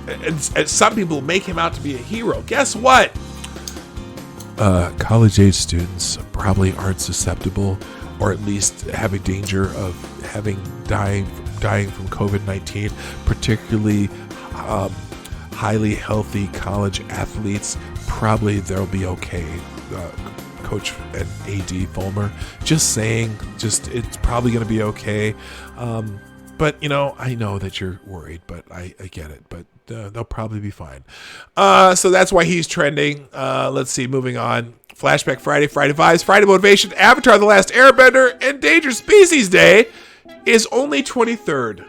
And some people make him out to be a hero. Guess what? College-age students probably aren't susceptible, or at least have a danger of dying from COVID-19, particularly highly healthy college athletes. Probably they'll be okay. Coach and AD Fulmer, just saying, it's probably going to be okay. But I know that you're worried, but I get it. But they'll probably be fine. So that's why he's trending. Let's see, moving on. Flashback Friday, Friday Vibes, Friday Motivation, Avatar: The Last Airbender, Endangered Species Day is only 23rd.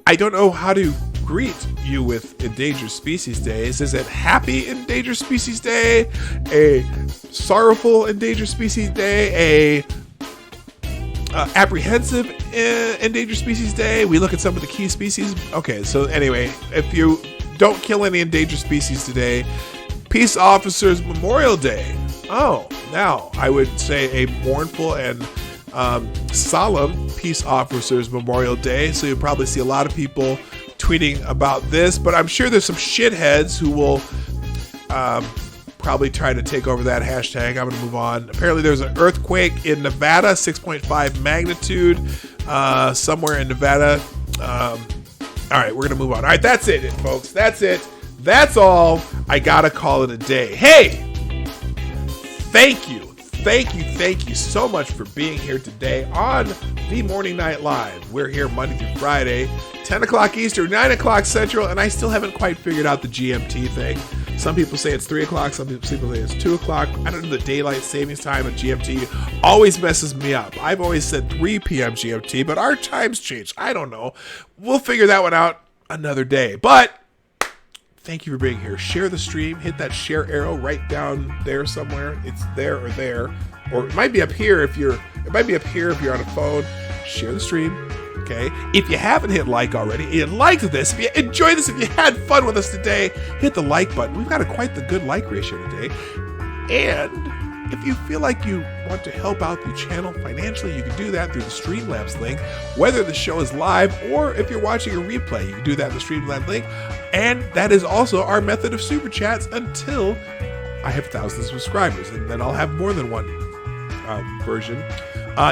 I don't know how to greet you with Endangered Species Days. Is it Happy Endangered Species Day? A Sorrowful Endangered Species Day? A Apprehensive Endangered Species Day? We look at some of the key species. Okay, so anyway, if you don't kill any endangered species today, Peace Officers Memorial Day. Oh, now I would say a mournful and solemn Peace Officers Memorial Day. So you'll probably see a lot of people tweeting about this, but I'm sure there's some shitheads who will probably try to take over that hashtag. I'm going to move on. Apparently there's an earthquake in Nevada, 6.5 magnitude, somewhere in Nevada. All right, we're going to move on. All right, that's it, folks. That's it. That's all. I got to call it a day. Hey, thank you so much for being here today on the Morning Night Live. We're here Monday through Friday, 10 o'clock Eastern, 9 o'clock Central, and I still haven't quite figured out the GMT thing. Some people say it's 3 o'clock, some people say it's 2 o'clock. I don't know, the daylight savings time and GMT always messes me up. I've always said 3 p.m. GMT, but our times change. I don't know. We'll figure that one out another day. But thank you for being here. Share the stream. Hit that share arrow right down there somewhere. It's there, or it might be up here if you're on a phone. Share the stream. Okay. If you haven't hit like already, and you liked this, if you enjoyed this, if you had fun with us today, hit the like button. We've got quite the good like ratio today. And if you feel like you want to help out the channel financially, you can do that through the Streamlabs link, whether the show is live or if you're watching a replay, you can do that in the Streamlabs link. And that is also our method of super chats until I have 1,000 subscribers, and then I'll have more than one version.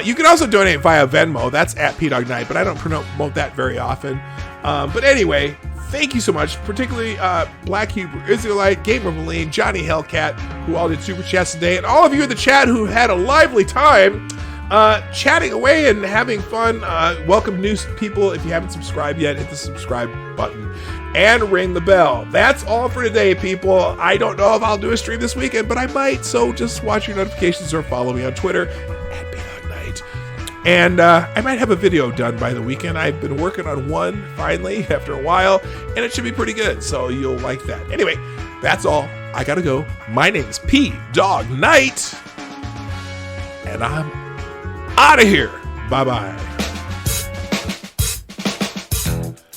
You can also donate via Venmo. That's at PDawg Night, but I don't promote that very often. But anyway, thank you so much, particularly Black Hebrew Israelite, Gamer Maline, Johnny Hellcat, who all did super chats today, and all of you in the chat who had a lively time chatting away and having fun. Welcome new people. If you haven't subscribed yet, hit the subscribe button and ring the bell. That's all for today, people. I don't know if I'll do a stream this weekend, but I might, so just watch your notifications or follow me on Twitter at PDawg Night. And I might have a video done by the weekend. I've been working on one finally after a while, and it should be pretty good, so you'll like that. Anyway, that's all. I gotta go. My name's PDawg Night, and I'm out of here. Bye-bye.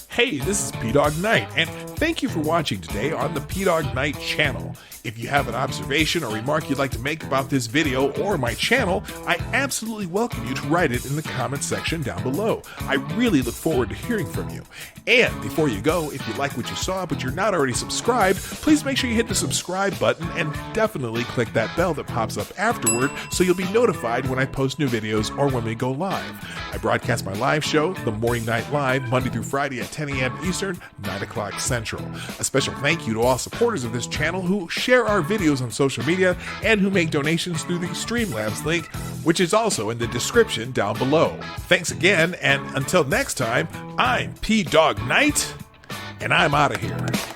Hey, this is PDawg Night, and thank you for watching today on the PDawg Night channel. If you have an observation or remark you'd like to make about this video or my channel, I absolutely welcome you to write it in the comment section down below. I really look forward to hearing from you. And before you go, if you like what you saw but you're not already subscribed, please make sure you hit the subscribe button and definitely click that bell that pops up afterward so you'll be notified when I post new videos or when we go live. I broadcast my live show, The Morning Night Live, Monday through Friday at 10 a.m. Eastern, 9 o'clock Central. A special thank you to all supporters of this channel who share our videos on social media and who make donations through the Streamlabs link, which is also in the description down below. Thanks again, and until next time, I'm PDawg Knight, and I'm out of here.